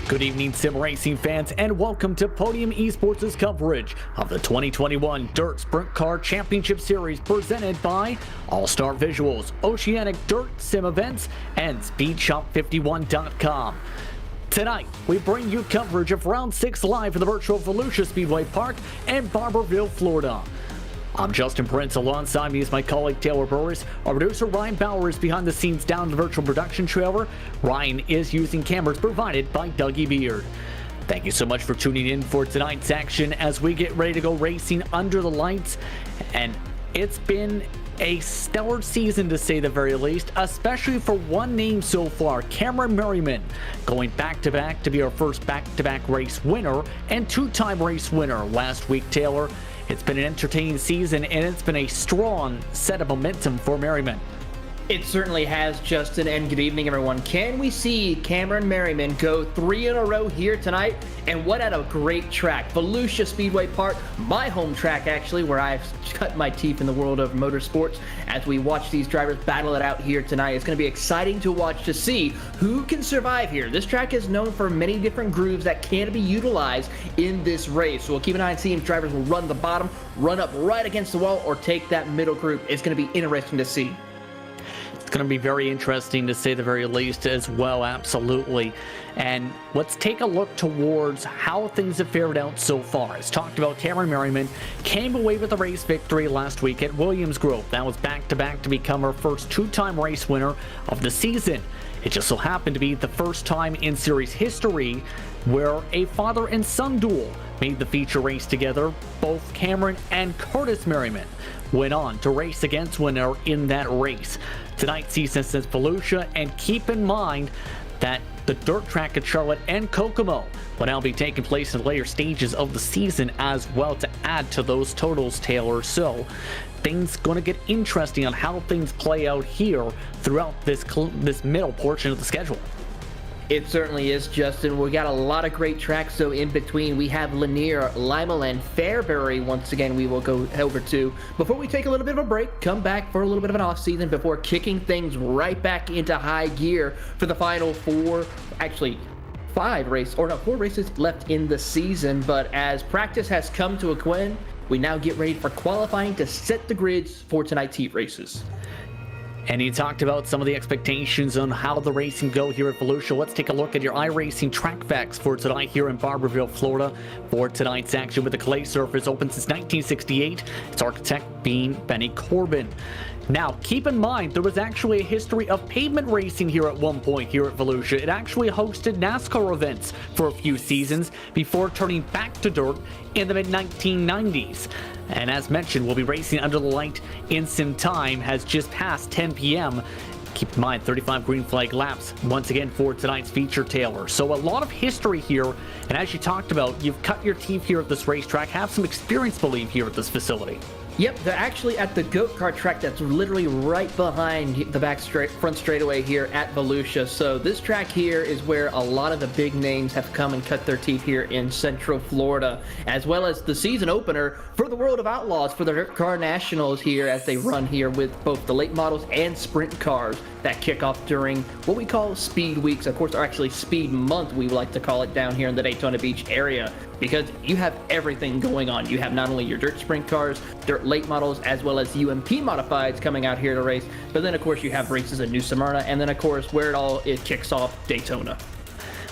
Good evening, sim racing fans, and welcome to Podium eSports' coverage of the 2021 Dirt Sprint Car Championship Series presented by AllStar Visuals, Oceanic Dirt Sim Events, and SpeedShop51.com. Tonight, we bring you coverage of Round 6 live from the virtual Volusia Speedway Park in Barberville, Florida. I'm Justin Prince. Alongside me is my colleague Taylor Burris. Our producer Ryan Bauer is behind the scenes down in the virtual production trailer. Ryan is using cameras provided by Dougie Beard. Thank you so much for tuning in for tonight's action as we get ready to go racing under the lights. And it's been a stellar season to say the very least, especially for one name so far, Cameron Merriman, going back-to-back to be our first back-to-back race winner and two-time race winner last week, Taylor. It's been an entertaining season, and it's been a strong set of momentum for Merriman. It certainly has, Justin, and good evening, everyone. Can we see Cameron Merriman go 3 in a row here tonight? And what at a great track. Volusia Speedway Park, my home track, actually, where I've cut my teeth in the world of motorsports. As we watch these drivers battle it out here tonight, it's going to be exciting to watch to see who can survive here. This track is known for many different grooves that can be utilized in this race. So we'll keep an eye on seeing if drivers will run the bottom, run up right against the wall, or take that middle group. It's going to be interesting to see. It's going to be very interesting to say the very least as well, absolutely. And let's take a look towards how things have fared out so far. As talked about, Cameron Merriman came away with a race victory last week at Williams Grove. That was back-to-back to become her first two-time race winner of the season. It just so happened to be the first time in series history where a father and son duel made the feature race together. Both Cameron and Curtis Merriman went on to race against winner in that race. Tonight's season since Volusia, and keep in mind that the dirt track at Charlotte and Kokomo will now be taking place in later stages of the season as well to add to those totals, Taylor. So things going to get interesting on how things play out here throughout this middle portion of the schedule. It certainly is, Justin. We got a lot of great tracks, though, in between. We have Lanier, Limaland, Fairbury, once again, we will go over to. Before we take a little bit of a break, come back for a little bit of an off-season before kicking things right back into high gear for the final four races left in the season. But as practice has come to a end, we now get ready for qualifying to set the grids for tonight's heat races. And he talked about some of the expectations on how the racing go here at Volusia. Let's take a look at your iRacing track facts for tonight here in Barberville, Florida. For tonight's action with the clay surface, open since 1968. Its architect being Benny Corbin. Now, keep in mind, there was actually a history of pavement racing here at one point here at Volusia. It actually hosted NASCAR events for a few seasons before turning back to dirt in the mid-1990s. And as mentioned, we'll be racing under the light in some time, has just passed 10 p.m. Keep in mind, 35 green flag laps once again for tonight's feature, Taylor. So a lot of history here, and as you talked about, you've cut your teeth here at this racetrack, have some experience, believe, here at this facility. Yep, they're actually at the goat kart track that's literally right behind the front straightaway here at Volusia. So this track here is where a lot of the big names have come and cut their teeth here in Central Florida, as well as the season opener for the World of Outlaws for the Dirt Car Nationals here as they run here with both the late models and sprint cars that kick off during what we call speed weeks, of course, or actually speed month, we like to call it down here in the Daytona Beach area, because you have everything going on. You have not only your dirt sprint cars, dirt late models, as well as UMP modifieds coming out here to race, but then of course you have races at New Smyrna, and then of course where it kicks off, Daytona.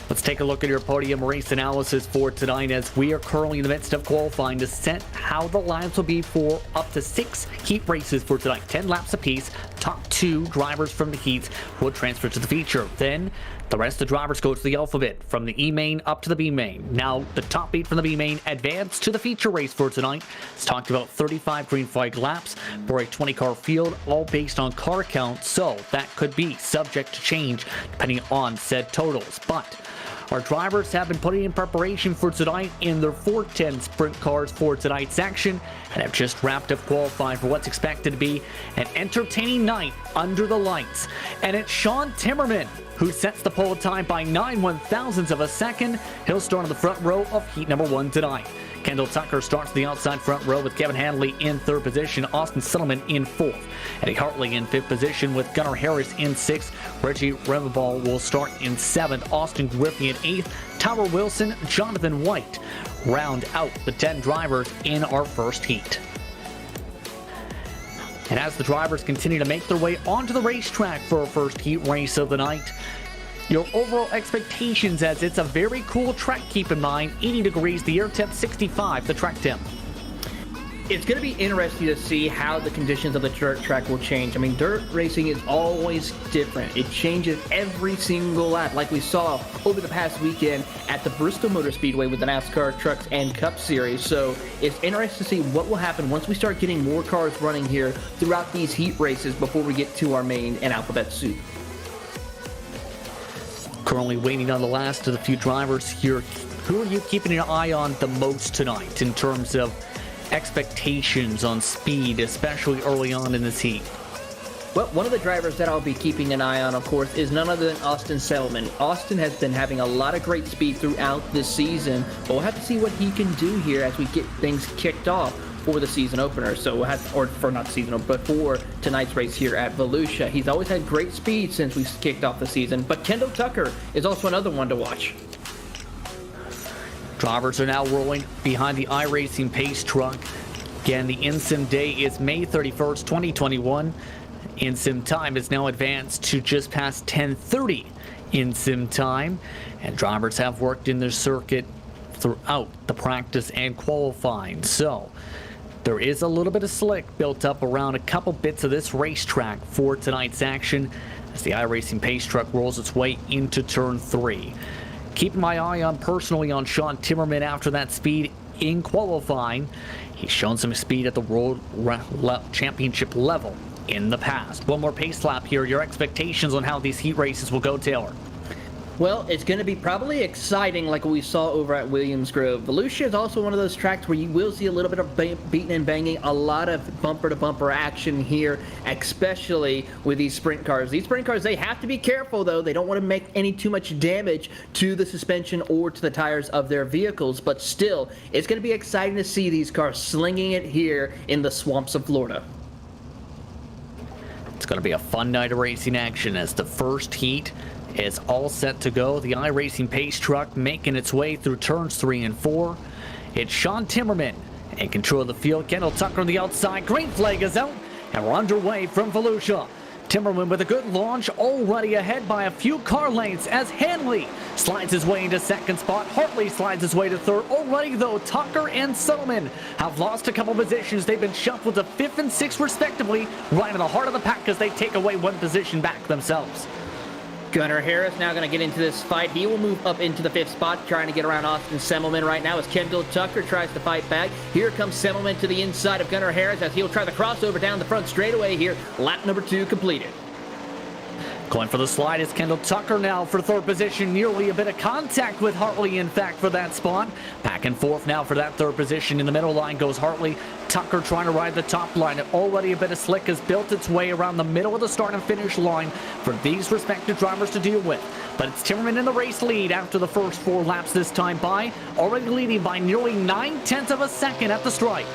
Let's take a look at your podium race analysis for tonight as we are currently in the midst of qualifying to set how the lines will be for up to 6 heat races for tonight. 10 laps apiece. Top 2 drivers from the heats will transfer to the feature. Then the rest of the drivers go to the alphabet from the E main up to the B main. Now the top 8 from the B main advance to the feature race for tonight. It's talked about 35 green flag laps for a 20 car field, all based on car count, so that could be subject to change depending on said totals. But our drivers have been putting in preparation for tonight in their 410 sprint cars for tonight's action and have just wrapped up qualifying for what's expected to be an entertaining night under the lights. And it's Sean Timmerman who sets the pole time by 9 1/1000ths of a second. He'll start on the front row of heat number 1 tonight. Kendall Tucker starts the outside front row with Kevin Hanley in 3rd position, Austin Sittleman in 4th, Eddie Hartley in 5th position with Gunnar Harris in 6th, Reggie Reverball will start in 7th, Austin Griffey in 8th, Tyler Wilson, Jonathan White round out the 10 drivers in our first heat. And as the drivers continue to make their way onto the racetrack for our first heat race of the night, your overall expectations, as it's a very cool track, keep in mind, 80 degrees, the air temp 65, the track temp. It's going to be interesting to see how the conditions of the dirt track will change. I mean, dirt racing is always different. It changes every single lap, like we saw over the past weekend at the Bristol Motor Speedway with the NASCAR Trucks and Cup Series. So it's interesting to see what will happen once we start getting more cars running here throughout these heat races before we get to our main and alphabet soup. Currently waiting on the last of the few drivers here. Who are you keeping an eye on the most tonight in terms of expectations on speed, especially early on in this heat? Well, one of the drivers that I'll be keeping an eye on, of course, is none other than Austin Selman. Austin has been having a lot of great speed throughout this season, but we'll have to see what he can do here as we get things kicked off for the season opener. So we'll have, or for not season, but for tonight's race here at Volusia. He's always had great speed since we kicked off the season, but Kendall Tucker is also another one to watch. Drivers are now rolling behind the iRacing pace truck. Again, the in-sim day is May 31st, 2021. In-sim time is now advanced to just past 10:30 in-sim time. And drivers have worked in their circuit throughout the practice and qualifying. So there is a little bit of slick built up around a couple bits of this racetrack for tonight's action as the iRacing pace truck rolls its way into turn 3. Keeping my eye on personally on Sean Timmerman after that speed in qualifying. He's shown some speed at the World Championship level in the past. One more pace lap here. Your expectations on how these heat races will go, Taylor? Well, it's going to be probably exciting like we saw over at Williams Grove. Volusia is also one of those tracks where you will see a little bit of beating and banging, a lot of bumper-to-bumper action here, especially with these sprint cars. These sprint cars, they have to be careful, though. They don't want to make any too much damage to the suspension or to the tires of their vehicles, but still, it's going to be exciting to see these cars slinging it here in the swamps of Florida. It's going to be a fun night of racing action as the first heat is all set to go. The iRacing pace truck making its way through turns 3 and 4. It's Sean Timmerman in control of the field. Kendall Tucker on the outside. Green flag is out, and we're underway from Volusia. Timmerman with a good launch, already ahead by a few car lengths as Hanley slides his way into second spot. Hartley slides his way to third. Already, though, Tucker and Sullivan have lost a couple positions. They've been shuffled to 5th and 6th, respectively, right in the heart of the pack as they take away one position back themselves. Gunnar Harris now going to get into this fight. He will move up into the 5th spot, trying to get around Austin Semmelman right now as Kendall Tucker tries to fight back. Here comes Semmelman to the inside of Gunnar Harris as he'll try the crossover down the front straightaway here. Lap number 2 completed. Going for the slide is Kendall Tucker now for 3rd position. Nearly a bit of contact with Hartley, in fact, for that spot. Back and forth now for that 3rd position. In the middle line goes Hartley. Tucker trying to ride the top line. Already a bit of slick has built its way around the middle of the start and finish line for these respective drivers to deal with. But it's Timmerman in the race lead after the first 4 laps this time by. Already leading by nearly 9/10 of a second at the stripe.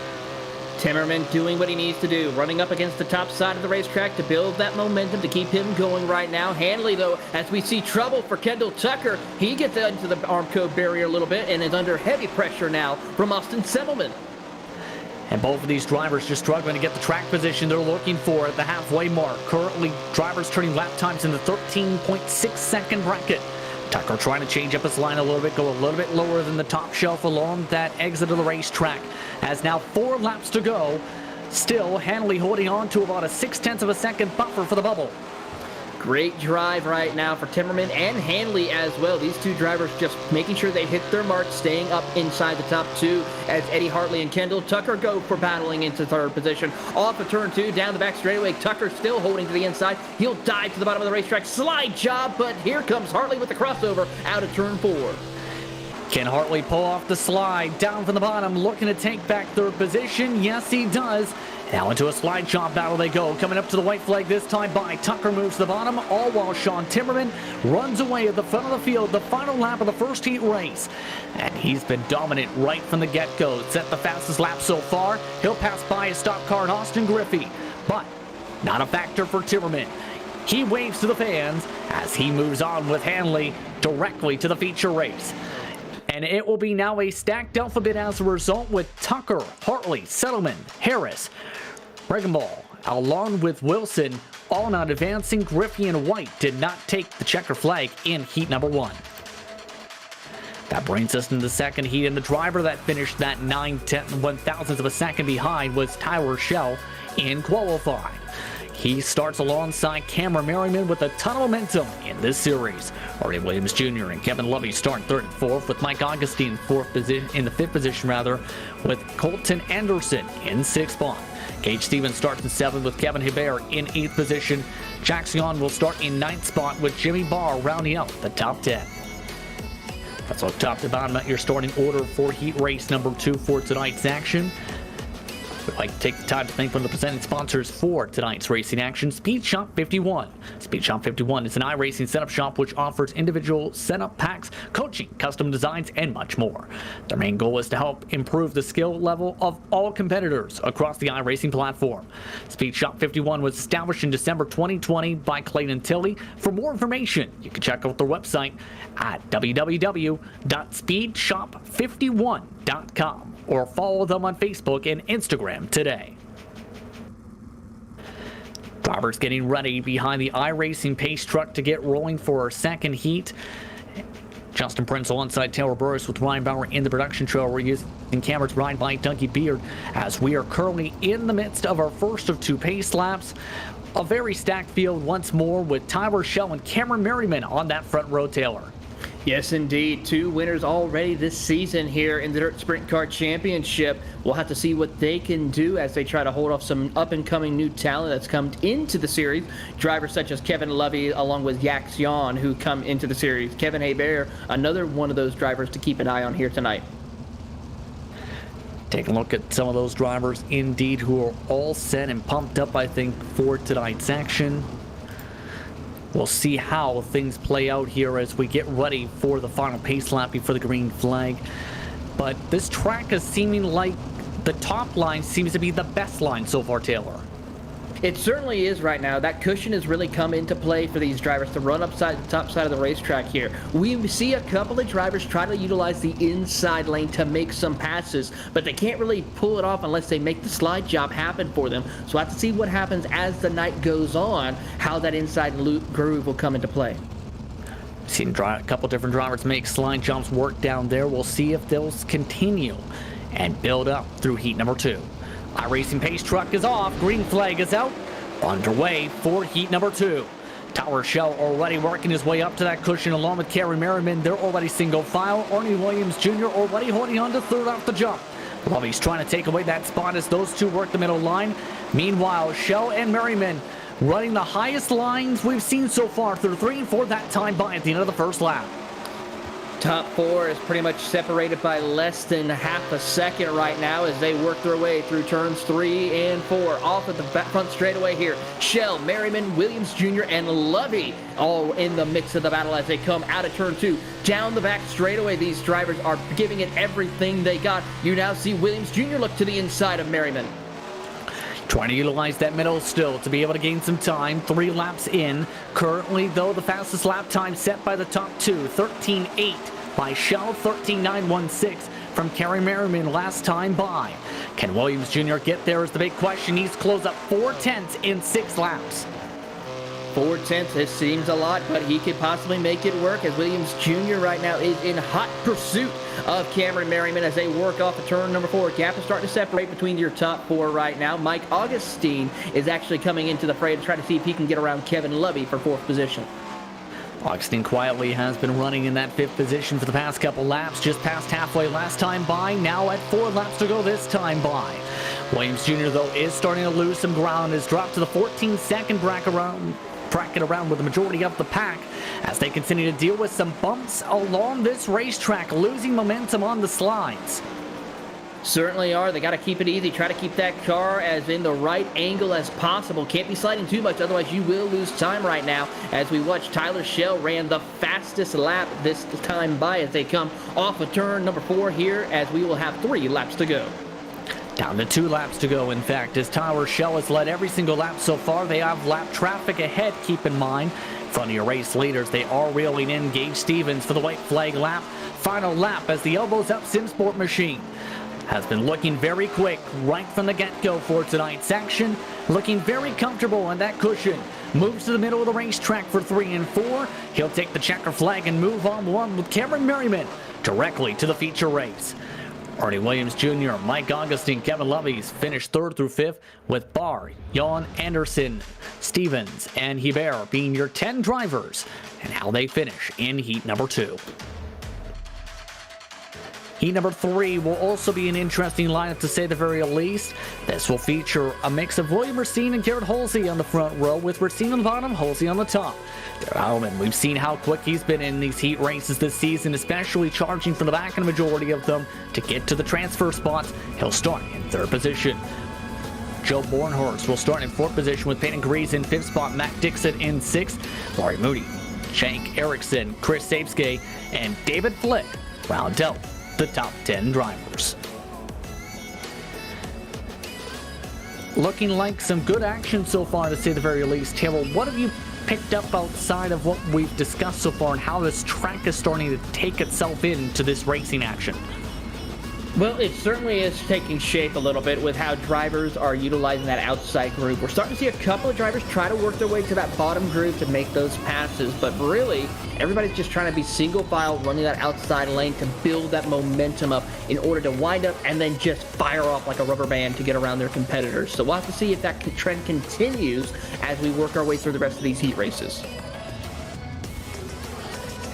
Timmerman doing what he needs to do, running up against the top side of the racetrack to build that momentum to keep him going right now. Hanley, though, as we see trouble for Kendall Tucker, he gets into the arm code barrier a little bit and is under heavy pressure now from Austin Semmelman. And both of these drivers just struggling to get the track position they're looking for at the halfway mark. Currently, drivers turning lap times in the 13.6 second bracket. Tucker trying to change up his line a little bit, go a little bit lower than the top shelf along that exit of the racetrack. As now 4 laps to go. Still, Hanley holding on to about a 6/10 of a second buffer for the bubble. Great drive right now for Timmerman and Hanley as well. These two drivers just making sure they hit their mark, staying up inside the top 2 as Eddie Hartley and Kendall Tucker go for battling into 3rd position. Off of turn 2, down the back straightaway. Tucker still holding to the inside. He'll dive to the bottom of the racetrack. Slide job, but here comes Hartley with the crossover out of turn 4. Can Hartley pull off the slide down from the bottom, looking to take back 3rd position? Yes, he does. Now into a slide job battle they go. Coming up to the white flag this time by Tucker moves to the bottom, all while Sean Timmerman runs away at the front of the field, the final lap of the first heat race. And he's been dominant right from the get-go. Set the fastest lap so far. He'll pass by a stock car in Austin Griffey, but not a factor for Timmerman. He waves to the fans as he moves on with Hanley directly to the feature race. And it will be now a stacked alphabet as a result, with Tucker, Hartley, Settleman, Harris, Regenball, along with Wilson, all not advancing. Griffey and White did not take the checker flag in heat number 1. That brings us into the second heat, and the driver that finished that 9/1,000th of a second behind was Tyler Shell in qualifying. He starts alongside Cameron Merriman with a ton of momentum in this series. Artie Williams Jr. and Kevin Lovey starting 3rd and 4th, with Mike Augustine in the 5th position, with Colton Anderson in 6th spot. Gage Stevens starts in 7th with Kevin Hebert in 8th position. Jackson will start in 9th spot with Jimmy Barr rounding out the top 10. Let's look top to bottom at your starting order for heat race number 2 for tonight's action. We'd like to take the time to thank one of the presenting sponsors for tonight's racing action, Speed Shop 51. Speed Shop 51 is an iRacing setup shop which offers individual setup packs, coaching, custom designs, and much more. Their main goal is to help improve the skill level of all competitors across the iRacing platform. Speed Shop 51 was established in December 2020 by Clayton Tilley. For more information, you can check out their website at www.speedshop51.com. or follow them on Facebook and Instagram today. Drivers getting ready behind the iRacing pace truck to get rolling for our second heat. Justin Prince alongside Taylor Burris with Ryan Bauer in the production trailer. We're using cameras ride by Dougie Beard as we are currently in the midst of our first of 2 pace laps. A very stacked field once more, with Tyler Shell and Cameron Merriman on that front row, Taylor. Yes, indeed. 2 winners already this season here in the Dirt Sprint Car Championship. We'll have to see what they can do as they try to hold off some up-and-coming new talent that's come into the series. Drivers such as Kevin Lovey along with Yax Yon who come into the series. Kevin Hebert, another one of those drivers to keep an eye on here tonight. Take a look at some of those drivers indeed who are all set and pumped up, I think, for tonight's action. We'll see how things play out here as we get ready for the final pace lap before the green flag. But this track is seeming like the top line seems to be the best line so far, Taylor. It certainly is right now. That cushion has really come into play for these drivers to run upside the top side of the racetrack here. We see a couple of drivers try to utilize the inside lane to make some passes, but they can't really pull it off unless they make the slide job happen for them. So I have to see what happens as the night goes on, how that inside loop groove will come into play. Seen a couple different drivers make slide jumps work down there. We'll see if they'll continue and build up through heat number 2. iRacing pace truck is off. Green flag is out. Underway for heat number 2. Tyler Shell already working his way up to that cushion along with Cameron Merriman. They're already single file. Artie Williams Jr. already holding on to 3rd off the jump. Lovey's trying to take away that spot as those two work the middle line. Meanwhile, Shell and Merriman running the highest lines we've seen so far through 3 and 4 that time by at the end of the first lap. Top 4 is pretty much separated by less than half a second right now as they work their way through turns 3 and 4. Off at the front straightaway here, Shell, Merriman, Williams Jr., and Lovey all in the mix of the battle as they come out of turn 2. Down the back straightaway, these drivers are giving it everything they got. You now see Williams Jr. look to the inside of Merriman. Trying to utilize that middle still to be able to gain some time. 3 laps in. Currently, though, the fastest lap time set by the top 2. 13.8 by Shell, 13.916 from Cameron Merriman last time by. Can Williams Jr. get there is the big question. He's closed up 4/10 in 6 laps. 4/10, it seems a lot, but he could possibly make it work as Williams Jr. right now is in hot pursuit of Cameron Merriman as they work off of turn number 4. Gap is starting to separate between your top 4 right now. Mike Augustine is actually coming into the fray to try to see if he can get around Kevin Lovey for 4th position. Augustine quietly has been running in that 5th position for the past couple laps, just past halfway last time by, now at 4 laps to go this time by. Williams Jr., though, is starting to lose some ground, has dropped to the 14-second bracket around with the majority of the pack as they continue to deal with some bumps along this racetrack, losing momentum on the slides. Certainly are. They got to keep it easy. Try to keep that car as in the right angle as possible. Can't be sliding too much, otherwise you will lose time right now. As we watch, Tyler Shell ran the fastest lap this time by as they come off of turn number 4 here, as we will have 3 laps to go. Down to 2 laps to go, in fact, as Tyler Shell has led every single lap so far. They have lap traffic ahead, keep in mind. Front of your race leaders, they are reeling in. Gage Stevens for the white flag lap. Final lap as the elbows up SimSport machine has been looking very quick right from the get-go for tonight's action. Looking very comfortable on that cushion. Moves to the middle of the racetrack for 3 and 4. He'll take the checker flag and move on one with Cameron Merriman directly to the feature race. Artie Williams Jr., Mike Augustine, Kevin Loveys finished 3rd through 5th, with Barr, Jan Anderson, Stevens, and Hebert being your 10 drivers, and how they finish in heat number 2. Heat number 3 will also be an interesting lineup to say the very least. This will feature a mix of William Racine and Garrett Halsey on the front row, with Racine on the bottom, Halsey on the top. We've seen how quick he's been in these heat races this season, especially charging from the back in the majority of them to get to the transfer spots. He'll start in 3rd position. Joe Bornhorst will start in 4th position with Peyton Grease in 5th spot, Matt Dixon in 6th, Laurie Moody, Shank Erickson, Chris Sapske, and David Flick round out the top 10 drivers. Looking like some good action so far, to say the very least. Taylor, what have you picked up outside of what we've discussed so far and how this track is starting to take itself into this racing action? Well, it certainly is taking shape a little bit with how drivers are utilizing that outside group. We're starting to see a couple of drivers try to work their way to that bottom group to make those passes, but really, everybody's just trying to be single file, running that outside lane to build that momentum up in order to wind up and then just fire off like a rubber band to get around their competitors. So we'll have to see if that trend continues as we work our way through the rest of these heat races.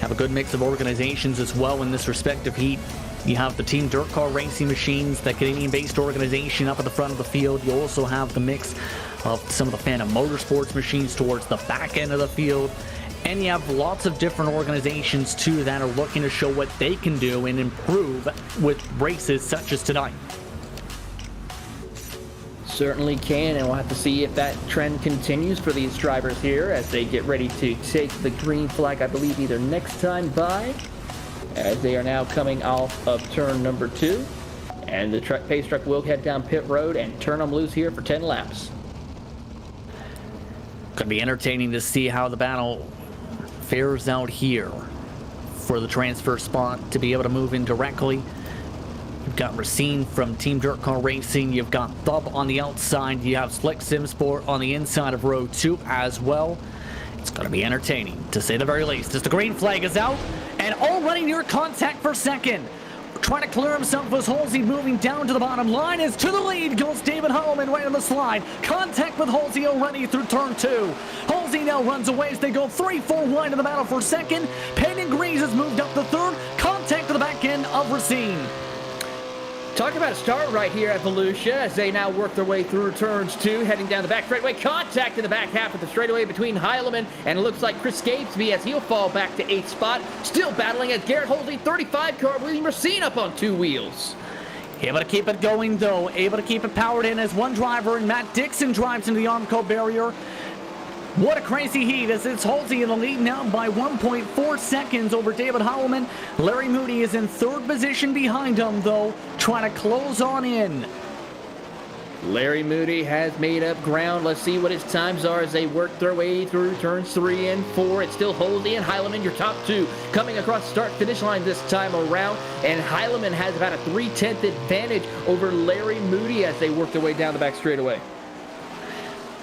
Have a good mix of organizations as well in this respective heat. You have the Team Dirt Car Racing Machines, that Canadian-based organization up at the front of the field. You also have the mix of some of the Phantom Motorsports machines towards the back end of the field. And you have lots of different organizations, too, that are looking to show what they can do and improve with races such as tonight. Certainly can, and we'll have to see if that trend continues for these drivers here as they get ready to take the green flag, I believe, either next time by, as they are now coming off of turn number 2. And the pace truck will head down pit road and turn them loose here for 10 laps. Could be entertaining to see how the battle fares out here for the transfer spot to be able to move in directly. You've got Racine from Team Dirt Car Racing. You've got Thub on the outside. You have Slick SimSport on the inside of row 2 as well. It's going to be entertaining, to say the very least, as the green flag is out and already near contact for second. Trying to clear himself was Halsey, moving down to the bottom line. As to the lead goes David Holloman right on the slide. Contact with Halsey already through turn 2. Halsey now runs away as they go 3-4 wide in the battle for second. Peyton Grease has moved up the 3rd. Contact to the back end of Racine. Talk about a start right here at Volusia as they now work their way through turns 2, heading down the back straightaway. Contact in the back half of the straightaway between Heileman and it looks like Chris Gabesby as he'll fall back to 8th spot. Still battling as Garrett Halsey, 35 car, William Racine up on 2 wheels. Able to keep it going though, able to keep it powered in as one driver, and Matt Dixon drives into the Armco barrier. What a crazy heat as it's Halsey in the lead now by 1.4 seconds over David Holloman. Larry Moody is in 3rd position behind him though, trying to close on in. Larry Moody has made up ground. Let's see what his times are as they work their way through turns 3 and 4. It's still Halsey and Heileman, your top 2, coming across the start-finish line this time around. And Heileman has about a 3/10 advantage over Larry Moody as they work their way down the back straightaway.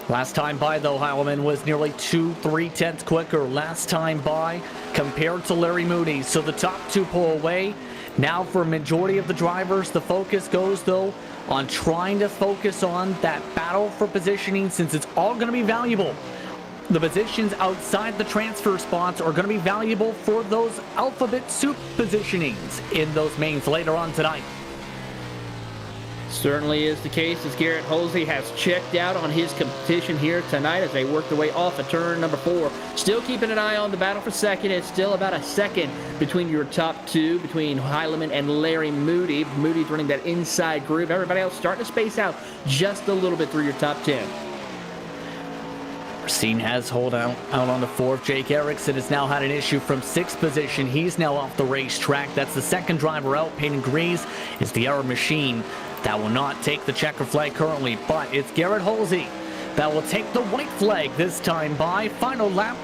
Last time by, though, Heileman was nearly 2-3 quicker last time by compared to Larry Moody. So the top 2 pull away. Now for a majority of the drivers, the focus goes, though, on trying to focus on that battle for positioning, since it's all going to be valuable. The positions outside the transfer spots are going to be valuable for those alphabet soup positionings in those mains later on tonight. Certainly is the case as Garrett Halsey has checked out on his competition here tonight as they work their way off of turn number 4. Still keeping an eye on the battle for second. It's still about a second between your top 2, between Heileman and Larry Moody. Moody's running that inside group. Everybody else starting to space out just a little bit through your top 10. Racine has hold out on the 4th. Jake Erickson has now had an issue from 6th position. He's now off the racetrack. That's the second driver out. Peyton Grease is the error machine. That will not take the checker flag currently, but it's Garrett Halsey that will take the white flag this time by. Final lap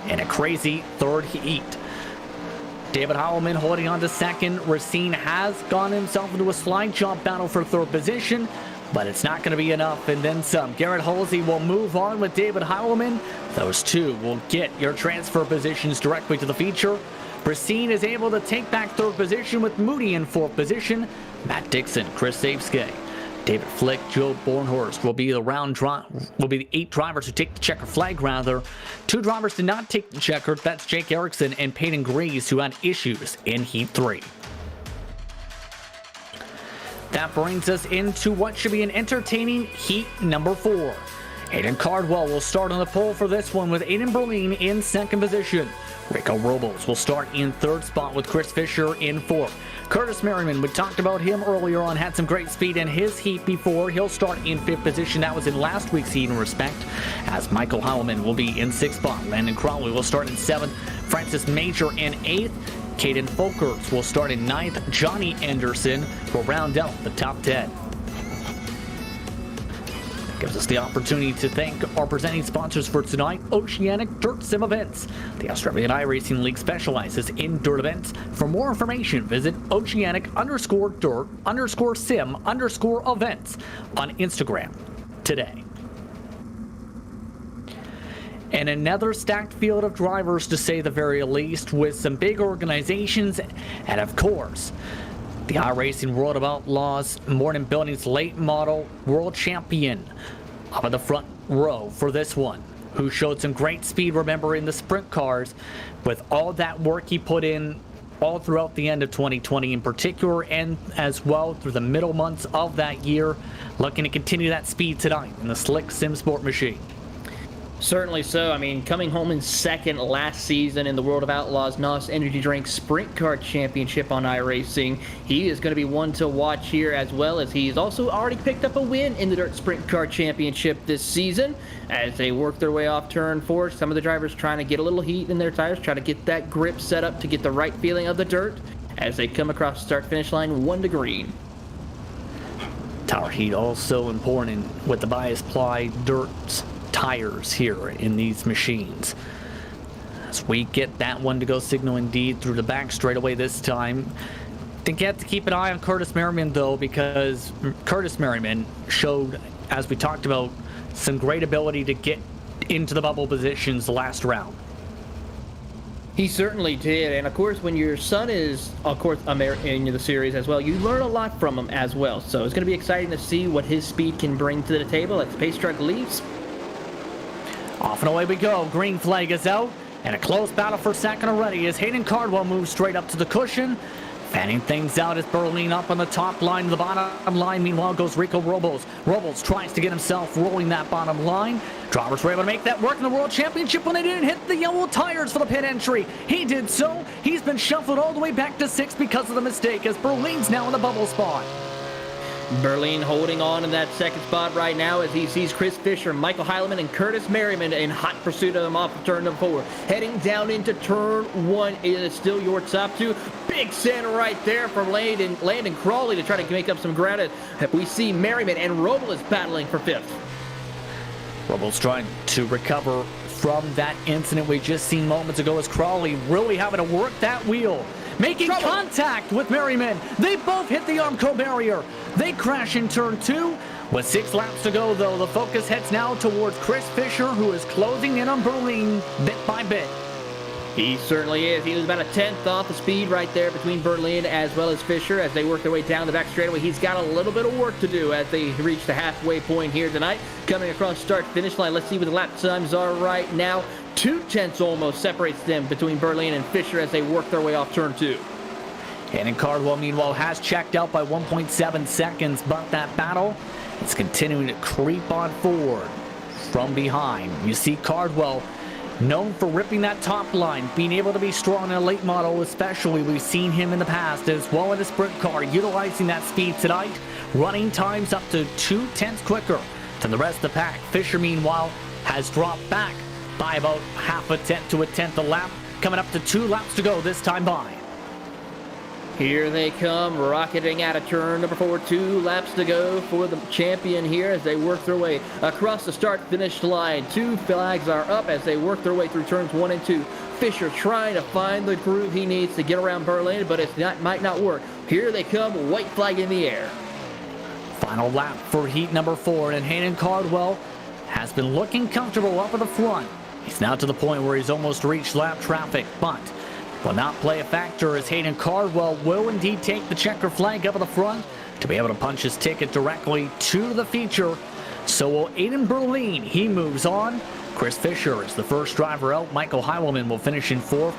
in a crazy third heat. David Heilman holding on to second. Racine has gone himself into a slide jump battle for third position, but it's not going to be enough, and then some. Garrett Halsey will move on with David Heilman. Those two will get your transfer positions directly to the feature. Racine is able to take back third position with Moody in fourth position. Matt Dixon, Chris Savesky, David Flick, Joe Bornhorst will be the 8 drivers who take the checker flag, rather. 2 drivers did not take the checker. That's Jake Erickson and Peyton Grease, who had issues in Heat 3. That brings us into what should be an entertaining Heat number 4. Aiden Cardwell will start on the pole for this one with Aiden Berlin in second position. Rico Robles will start in third spot with Chris Fisher in fourth. Curtis Merriman, we talked about him earlier on, had some great speed in his heat before. He'll start in fifth position. That was in last week's heat in respect, as Michael Heilman will be in sixth spot. Landon Crowley will start in seventh. Francis Major in eighth. Caden Folkers will start in ninth. Johnny Anderson will round out the top 10. Gives us the opportunity to thank our presenting sponsors for tonight, Oceanic Dirt Sim Events. The Australian iRacing League specializes in dirt events. For more information, visit Oceanic_dirt_sim_events on Instagram today. And another stacked field of drivers, to say the very least, with some big organizations, and of course, the iRacing World of Outlaws Morton Buildings late model world champion up in the front row for this one, who showed some great speed, remember, in the sprint cars, with all that work he put in all throughout the end of 2020 in particular, and as well through the middle months of that year, looking to continue that speed tonight in the slick SimSport machine. Certainly so. I mean, coming home in second last season in the World of Outlaws NOS Energy Drink Sprint Car Championship on iRacing. He is going to be one to watch here, as well as he's also already picked up a win in the Dirt Sprint Car Championship this season as they work their way off turn 4. Some of the drivers trying to get a little heat in their tires, try to get that grip set up to get the right feeling of the dirt as they come across the start-finish line 1 to green. Tower heat also important with the bias ply dirt tires here in these machines. As we get that one to go signal indeed through the back straightaway this time. I think you have to keep an eye on Curtis Merriman, though, because Curtis Merriman showed, as we talked about, some great ability to get into the bubble positions the last round. He certainly did, and of course, when your son is, of course, in the series as well, you learn a lot from him as well. So it's going to be exciting to see what his speed can bring to the table as the pace truck leaves. Off and away we go. Green flag is out, and a close battle for second already as Hayden Cardwell moves straight up to the cushion. Fanning things out as Berlin up on the top line. The bottom line, meanwhile, goes Rico Robles. Robles tries to get himself rolling that bottom line. Drivers were able to make that work in the World Championship when they didn't hit the yellow tires for the pit entry. He did so. He's been shuffled all the way back to 6th because of the mistake, as Berlin's now in the bubble spot. Berlin holding on in that second spot right now as he sees Chris Fisher, Michael Heilman, and Curtis Merriman in hot pursuit of him off of turn number 4. Heading down into turn 1 is still your top 2. Big send right there from Landon Crawley to try to make up some ground. We see Merriman and Robles battling for 5th. Robles trying to recover from that incident we just seen moments ago as Crawley really having to work that wheel. Making contact with Merriman. They both hit the Armco barrier. They crash in turn 2. With 6 laps to go, though, the focus heads now towards Chris Fisher, who is closing in on Berlin bit by bit. He certainly is. He was about a 10th off the speed right there between Berlin as well as Fisher as they work their way down the back straightaway. He's got a little bit of work to do as they reach the halfway point here tonight. Coming across start-finish line. Let's see what the lap times are right now. 2/10 almost separates them between Berlin and Fisher as they work their way off turn 2. And Cardwell, meanwhile, has checked out by 1.7 seconds, but that battle is continuing to creep on forward from behind. You see Cardwell, known for ripping that top line, being able to be strong in a late model especially. We've seen him in the past, as well in a sprint car, utilizing that speed tonight, running times up to 2/10 quicker than the rest of the pack. Fisher, meanwhile, has dropped back by about half a tenth to a tenth a lap, coming up to 2 laps to go this time by. Here they come, rocketing out of turn number 4. 2 laps to go for the champion here as they work their way across the start-finish line. 2 flags are up as they work their way through turns 1 and 2. Fisher trying to find the groove he needs to get around Berlin, but might not work. Here they come, white flag in the air. Final lap for heat number 4, and Hayden Cardwell has been looking comfortable up at the front. He's now to the point where he's almost reached lap traffic, but will not play a factor as Hayden Cardwell will indeed take the checker flag up at the front to be able to punch his ticket directly to the feature. So will Aiden Berlin. He moves on. Chris Fisher is the first driver out. Michael Heilman will finish in 4th.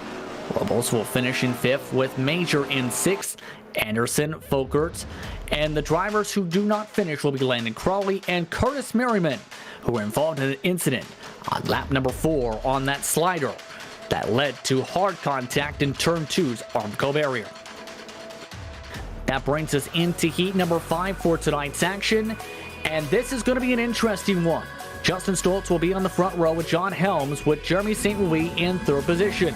Robles will finish in 5th with Major in 6th. Anderson, Folkert, and the drivers who do not finish will be Landon Crawley and Curtis Merriman, who were involved in an incident on lap number 4 on that slider that led to hard contact in turn 2's Armco barrier. That brings us into heat number 5 for tonight's action, and this is going to be an interesting one. Justin Stoltz will be on the front row with John Helms, with Jeremy St. Louis in 3rd position.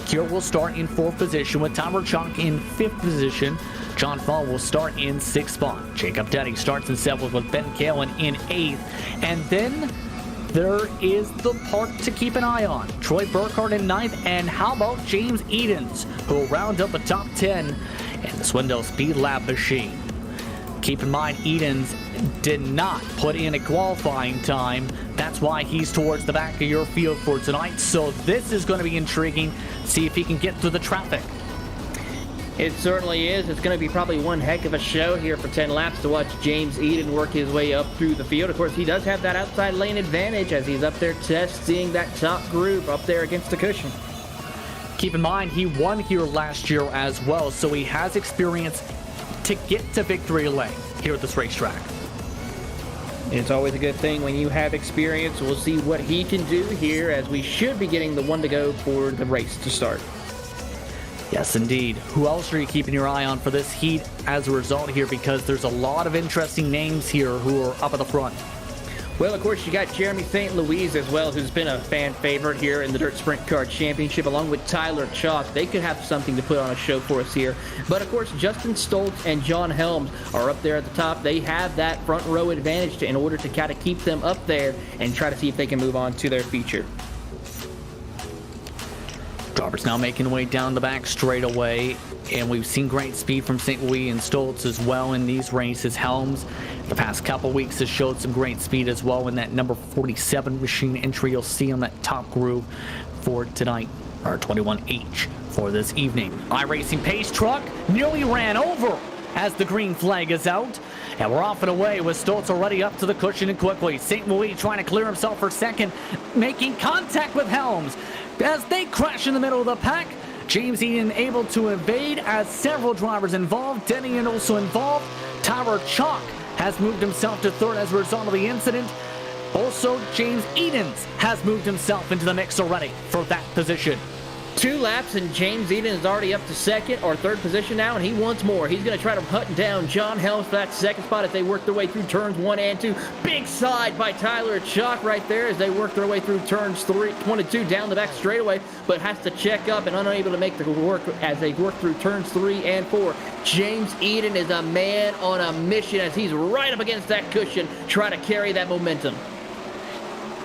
Kier will start in 4th position with Tyler Chalk in 5th position. John Fall will start in 6th spot. Jacob Denny starts in 7th with Ben Kalen in 8th. And then there is the part to keep an eye on. Troy Burkhardt in 9th, and how about James Edens, who will round up the top 10 in the Swindell Speed Lab machine. Keep in mind, Edens did not put in a qualifying time. That's why he's towards the back of your field for tonight. So this is going to be intriguing. See if he can get through the traffic. It certainly is. It's going to be probably one heck of a show here for 10 laps to watch James Eden work his way up through the field. Of course, he does have that outside lane advantage as he's up there testing that top groove up there against the cushion. Keep in mind, he won here last year as well, so he has experience to get to victory lane here at this racetrack. It's always a good thing when you have experience. We'll see what he can do here as we should be getting the 1 to go for the race to start. Yes, indeed. Who else are you keeping your eye on for this heat as a result here? Because there's a lot of interesting names here who are up at the front. Well, of course, you got Jeremy St. Louis as well, who's been a fan favorite here in the Dirt Sprint Car Championship, along with Tyler Chalk. They could have something to put on a show for us here. But, of course, Justin Stoltz and John Helms are up there at the top. They have that front row advantage in order to kind of keep them up there and try to see if they can move on to their feature. Drivers now making their way down the back straightaway, and we've seen great speed from St. Louis and Stoltz as well in these races. Helms, the past couple weeks, has showed some great speed as well in that number 47 machine entry you'll see on that top groove for tonight, or 21H for this evening. iRacing Pace Truck nearly ran over as the green flag is out, and we're off and away with Stoltz already up to the cushion and quickly. St. Louis trying to clear himself for second, making contact with Helms as they crash in the middle of the pack. James Eden able to evade as several drivers involved. Denny and also involved. Tyler Chalk has moved himself to 3rd as a result of the incident. Also, James Edens has moved himself into the mix already for that position. 2 laps and James Eden is already up to 2nd or 3rd position now, and he wants more. He's going to try to hunt down John Helms for that 2nd spot as they work their way through turns 1 and 2. Big side by Tyler Chalk right there as they work their way through turns 1 and 2 down the back straightaway, but has to check up and unable to make the work as they work through turns 3 and 4. James Eden is a man on a mission as he's right up against that cushion, trying to carry that momentum.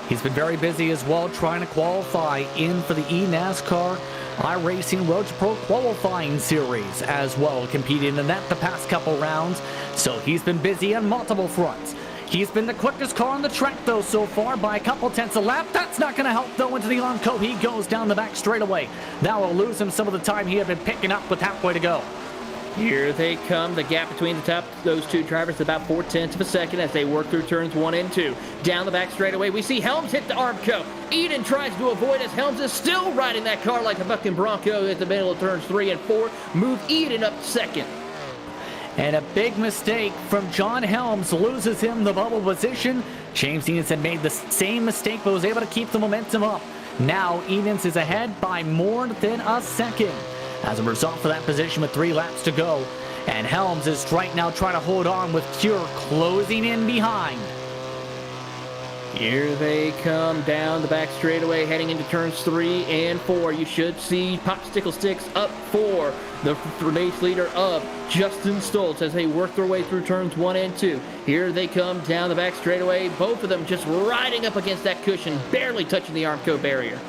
He's been very busy as well trying to qualify in for the eNASCAR iRacing Road to Pro qualifying series as well, competing in that the past couple rounds. So he's been busy on multiple fronts. He's been the quickest car on the track though so far by a couple tenths a lap. That's not going to help though into the Onco. He goes down the back straightaway. That will lose him some of the time he had been picking up with halfway to go. Here they come. The gap between the top those 2 drivers is about 0.4 of a second as they work through turns 1 and 2. Down the back straightaway, we see Helms hit the Armco. Eden tries to avoid as Helms is still riding that car like a fucking Bronco at the middle of turns 3 and 4. Move Eden up to 2nd. And a big mistake from John Helms loses him the bubble position. James Edens had made the same mistake but was able to keep the momentum up. Now Edens is ahead by more than a second as a result for that position with 3 laps to go. And Helms is right now trying to hold on with Cure closing in behind. Here they come down the back straightaway, heading into turns 3 and 4. You should see Popsicle Sticks up for the race leader of Justin Stoltz as they work their way through turns 1 and 2. Here they come down the back straightaway, both of them just riding up against that cushion, barely touching the Armco barrier.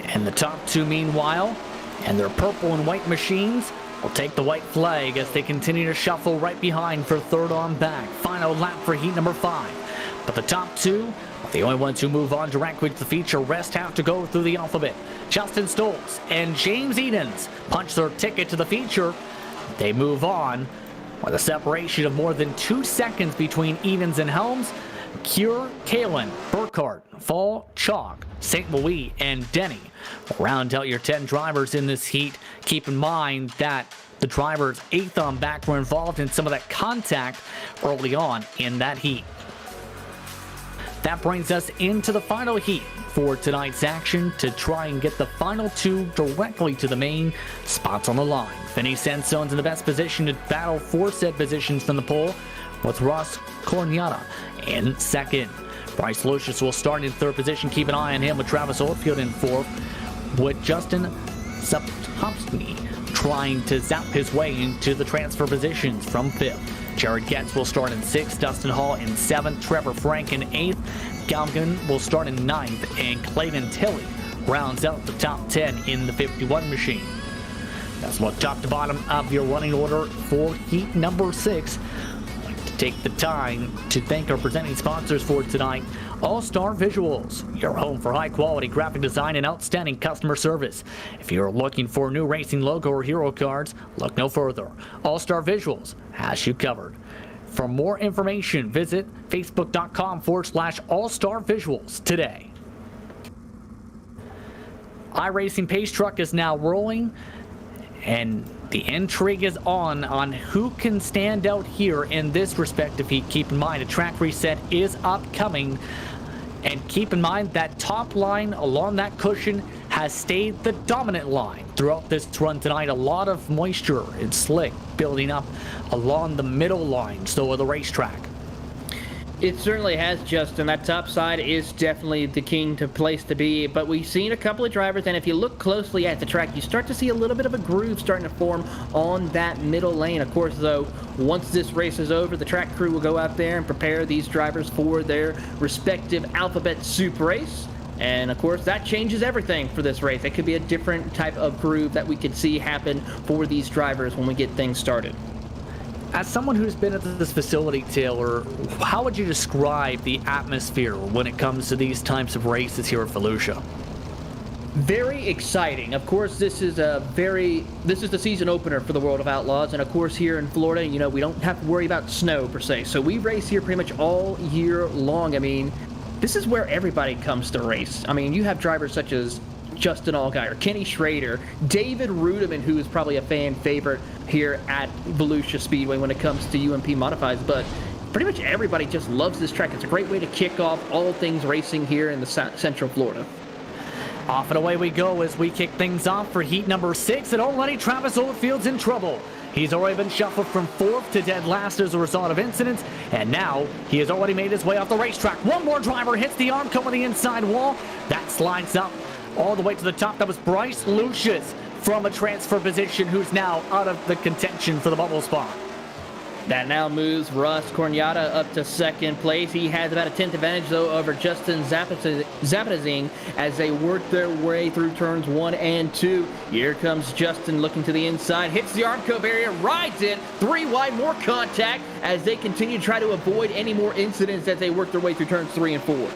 And the top two, meanwhile, and their purple and white machines will take the white flag as they continue to shuffle right behind for third on back. Final lap for heat number 5. But the top two are the only ones who move on directly to the feature. Rest have to go through the alphabet. Justin Stoltz and James Edens punch their ticket to the feature. They move on with a separation of more than 2 seconds between Edens and Helms. Cure, Kalen, Burkhart, Fall, Chalk, St. Louis, and Denny will round out your 10 drivers in this heat. Keep in mind that the drivers 8th on back were involved in some of that contact early on in that heat. That brings us into the final heat for tonight's action to try and get the final 2 directly to the main spots on the line. Vinny Sansone's in the best position to battle for said positions from the pole, with Ross Corniata in second. Bryce Lucius will start in third position. Keep an eye on him with Travis Oldfield in fourth, with Justin Saptomsky trying to zap his way into the transfer positions from fifth. Jared Getz will start in sixth, Dustin Hall in seventh, Trevor Frank in eighth, Galgan will start in ninth, and Clayton Tilley rounds out the top 10 in the 51 machine. Let's look top to bottom of your running order for heat number 6. I'd like to take the time to thank our presenting sponsors for tonight. AllStar Visuals, your home for high-quality graphic design and outstanding customer service. If you're looking for a new racing logo or hero cards, look no further. AllStar Visuals has you covered. For more information, visit facebook.com/AllStar Visuals today. iRacing Pace Truck is now rolling, and the intrigue is on who can stand out here in this respective heat. Keep in mind, a track reset is upcoming. And keep in mind that top line along that cushion has stayed the dominant line throughout this run tonight. A lot of moisture and slick building up along the middle line, so of the racetrack. It certainly has, Justin. That top side is definitely the king to place to be, but we've seen a couple of drivers, and if you look closely at the track, you start to see a little bit of a groove starting to form on that middle lane. Of course, though, once this race is over, the track crew will go out there and prepare these drivers for their respective Alphabet Soup race. And of course, that changes everything for this race. It could be a different type of groove that we could see happen for these drivers when we get things started. As someone who's been at this facility, Taylor, how would you describe the atmosphere when it comes to these types of races here at Volusia? Very exciting. Of course, this is the season opener for the World of Outlaws, and of course here in Florida, you know, we don't have to worry about snow per se. So we race here pretty much all year long. I mean, this is where everybody comes to race. I mean, you have drivers such as Justin Allgaier, Kenny Schrader, David Rudiman, who is probably a fan favorite here at Volusia Speedway when it comes to UMP modifieds, but pretty much everybody just loves this track. It's a great way to kick off all things racing here in the Central Florida. Off and away we go as we kick things off for heat number 6, and already Travis Oldfield's in trouble. He's already been shuffled from 4th to dead last as a result of incidents, and now he has already made his way off the racetrack. One more driver hits the armco on the inside wall. That slides up all the way to the top. That was Bryce Lucius from a transfer position, who's now out of the contention for the bubble spot. That now moves Russ Corniata up to second place. He has about a 10th advantage, though, over Justin Zapatazing as they work their way through turns 1 and 2. Here comes Justin looking to the inside, hits the Armco barrier, rides it, 3 wide, more contact as they continue to try to avoid any more incidents as they work their way through turns 3 and 4.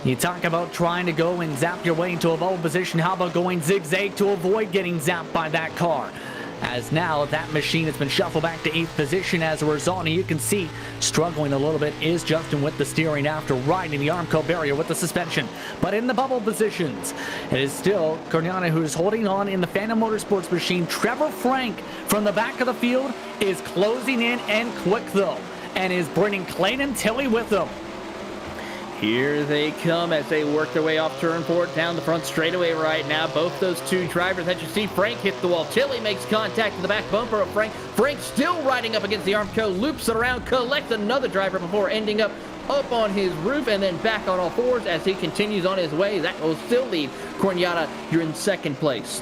You talk about trying to go and zap your way into a bubble position. How about going zigzag to avoid getting zapped by that car? As now that machine has been shuffled back to 8th position as a result, and you can see struggling a little bit is Justin with the steering after riding the Armco barrier with the suspension. But in the bubble positions, it is still Corniana who is holding on in the Phantom Motorsports machine. Trevor Frank from the back of the field is closing in and quick though, and is bringing Clayton Tilley with him. Here they come as they work their way off turn 4 down the front straightaway right now. Both those two drivers that you see, Frank hit the wall. Tilly makes contact to the back bumper of Frank. Frank still riding up against the Armco, loops it around, collects another driver before ending up on his roof and then back on all fours as he continues on his way. That will still leave Cornada, you're in second place.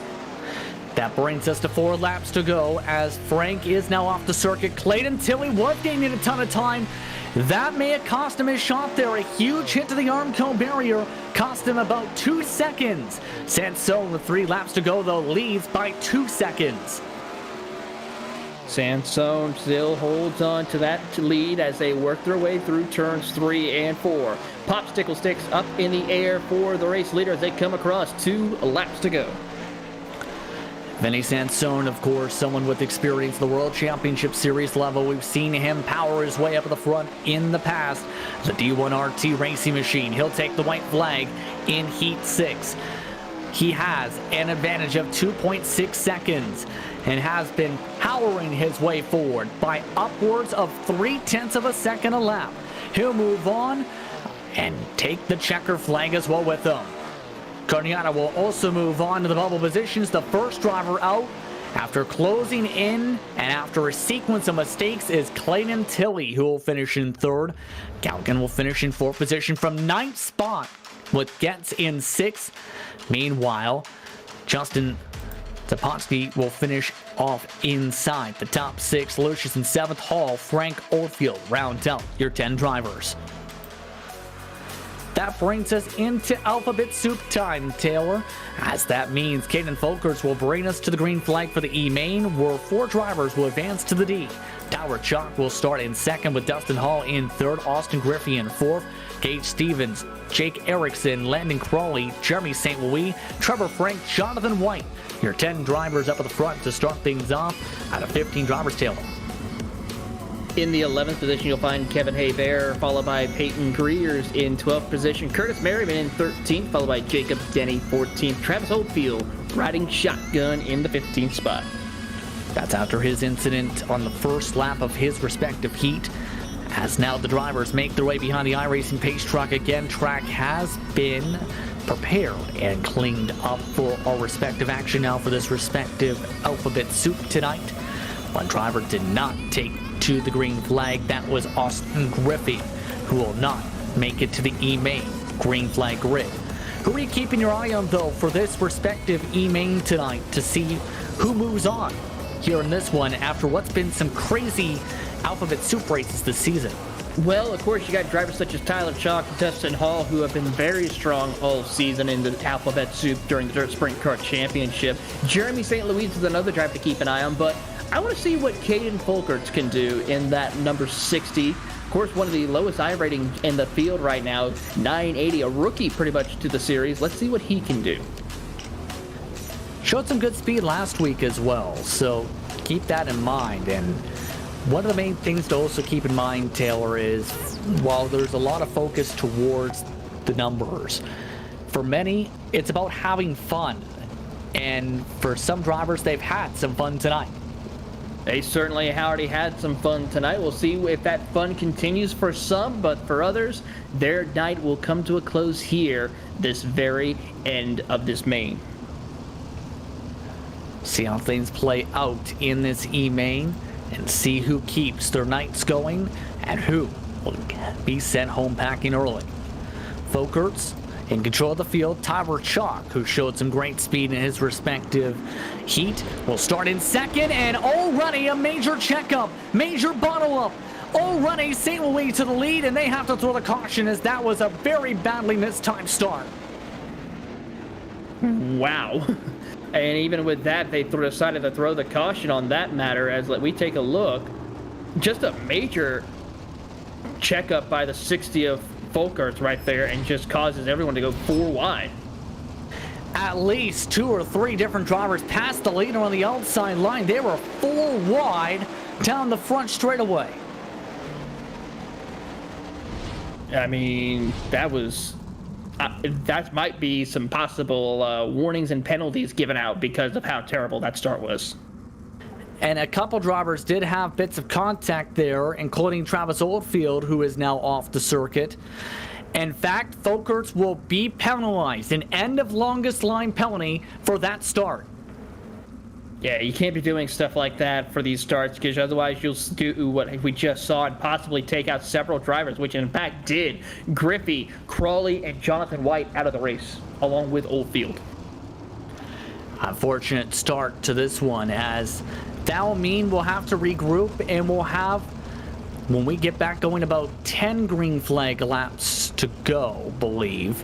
That brings us to 4 laps to go as Frank is now off the circuit. Clayton Tilly was gaining a ton of time. That may have cost him his shot there. A huge hit to the Armco barrier cost him about 2 seconds. Sansone with 3 laps to go, though, leads by 2 seconds. Sansone still holds on to that lead as they work their way through turns 3 and 4. Popsicle sticks up in the air for the race leader as they come across 2 laps to go. Vinny Sansone, of course, someone with experience at the World Championship Series level. We've seen him power his way up at the front in the past. The D1RT racing machine. He'll take the white flag in Heat 6. He has an advantage of 2.6 seconds and has been powering his way forward by upwards of 0.3 of a second a lap. He'll move on and take the checker flag as well with him. Cornada will also move on to the bubble positions. The first driver out after closing in and after a sequence of mistakes is Clayton Tilly, who will finish in 3rd. Galligan will finish in 4th position from 9th spot with Getz in 6th. Meanwhile, Justin Zapotsky will finish off inside the top 6. Lucius in 7th. Hall, Frank Oldfield round out your 10 drivers. That brings us into alphabet soup time, Taylor, as that means Caden Folkers will bring us to the green flag for the E-Main, where 4 drivers will advance to the D. Tower Chalk will start in 2nd with Dustin Hall in 3rd, Austin Griffey in 4th, Gage Stevens, Jake Erickson, Landon Crawley, Jeremy St. Louis, Trevor Frank, Jonathan White. Your 10 drivers up at the front to start things off out of 15 drivers, Taylor. In the 11th position, you'll find Kevin Hebert, followed by Peyton Greers in 12th position. Curtis Merriman in 13th, followed by Jacob Denny 14th. Travis Oldfield riding shotgun in the 15th spot. That's after his incident on the first lap of his respective heat. As now the drivers make their way behind the iRacing pace truck again, track has been prepared and cleaned up for our respective action now for this respective alphabet soup tonight. One driver did not take to the green flag. That was Austin Griffey, who will not make it to the E-Main green flag grid. Who are you keeping your eye on, though, for this respective E-Main tonight to see who moves on here in this one after what's been some crazy alphabet soup races this season? Well, of course, you got drivers such as Tyler Chalk and Dustin Hall, who have been very strong all season in the alphabet soup during the Dirt Sprint Car Championship. Jeremy St. Louis is another driver to keep an eye on, but I want to see what Caden Folkers can do in that number 60. Of course, one of the lowest I rating in the field right now, 980, a rookie pretty much to the series. Let's see what he can do. Showed some good speed last week as well, so keep that in mind. And one of the main things to also keep in mind, Taylor, is while there's a lot of focus towards the numbers, for many, it's about having fun. And for some drivers, they've had some fun tonight. They certainly already had some fun tonight. We'll see if that fun continues for some, but for others, their night will come to a close here, this very end of this main. See how things play out in this E-Main and see who keeps their nights going and who will be sent home packing early. Folkers in control of the field. Tyler Chalk, who showed some great speed in his respective heat, will start in 2nd, and already a major checkup, major bottle up. Already St. Louis to the lead, and they have to throw the caution as that was a very badly missed time start. Wow. And even with that, they decided to throw the caution on that matter as we take a look. Just a major checkup by the 60 of Folkers right there and just causes everyone to go 4 wide. At least 2 or 3 different drivers passed the leader on the outside line. They were 4 wide down the front straightaway. I mean, that was... that might be some possible warnings and penalties given out because of how terrible that start was. And a couple drivers did have bits of contact there, including Travis Oldfield, who is now off the circuit. In fact, Folkerts will be penalized, an end of longest line penalty for that start. Yeah, you can't be doing stuff like that for these starts, because otherwise you'll do what we just saw and possibly take out several drivers, which in fact did. Griffey, Crawley, and Jonathan White out of the race, along with Oldfield. Unfortunate start to this one, as that will mean we'll have to regroup, and we'll have, when we get back going, about 10 green flag laps to go, believe.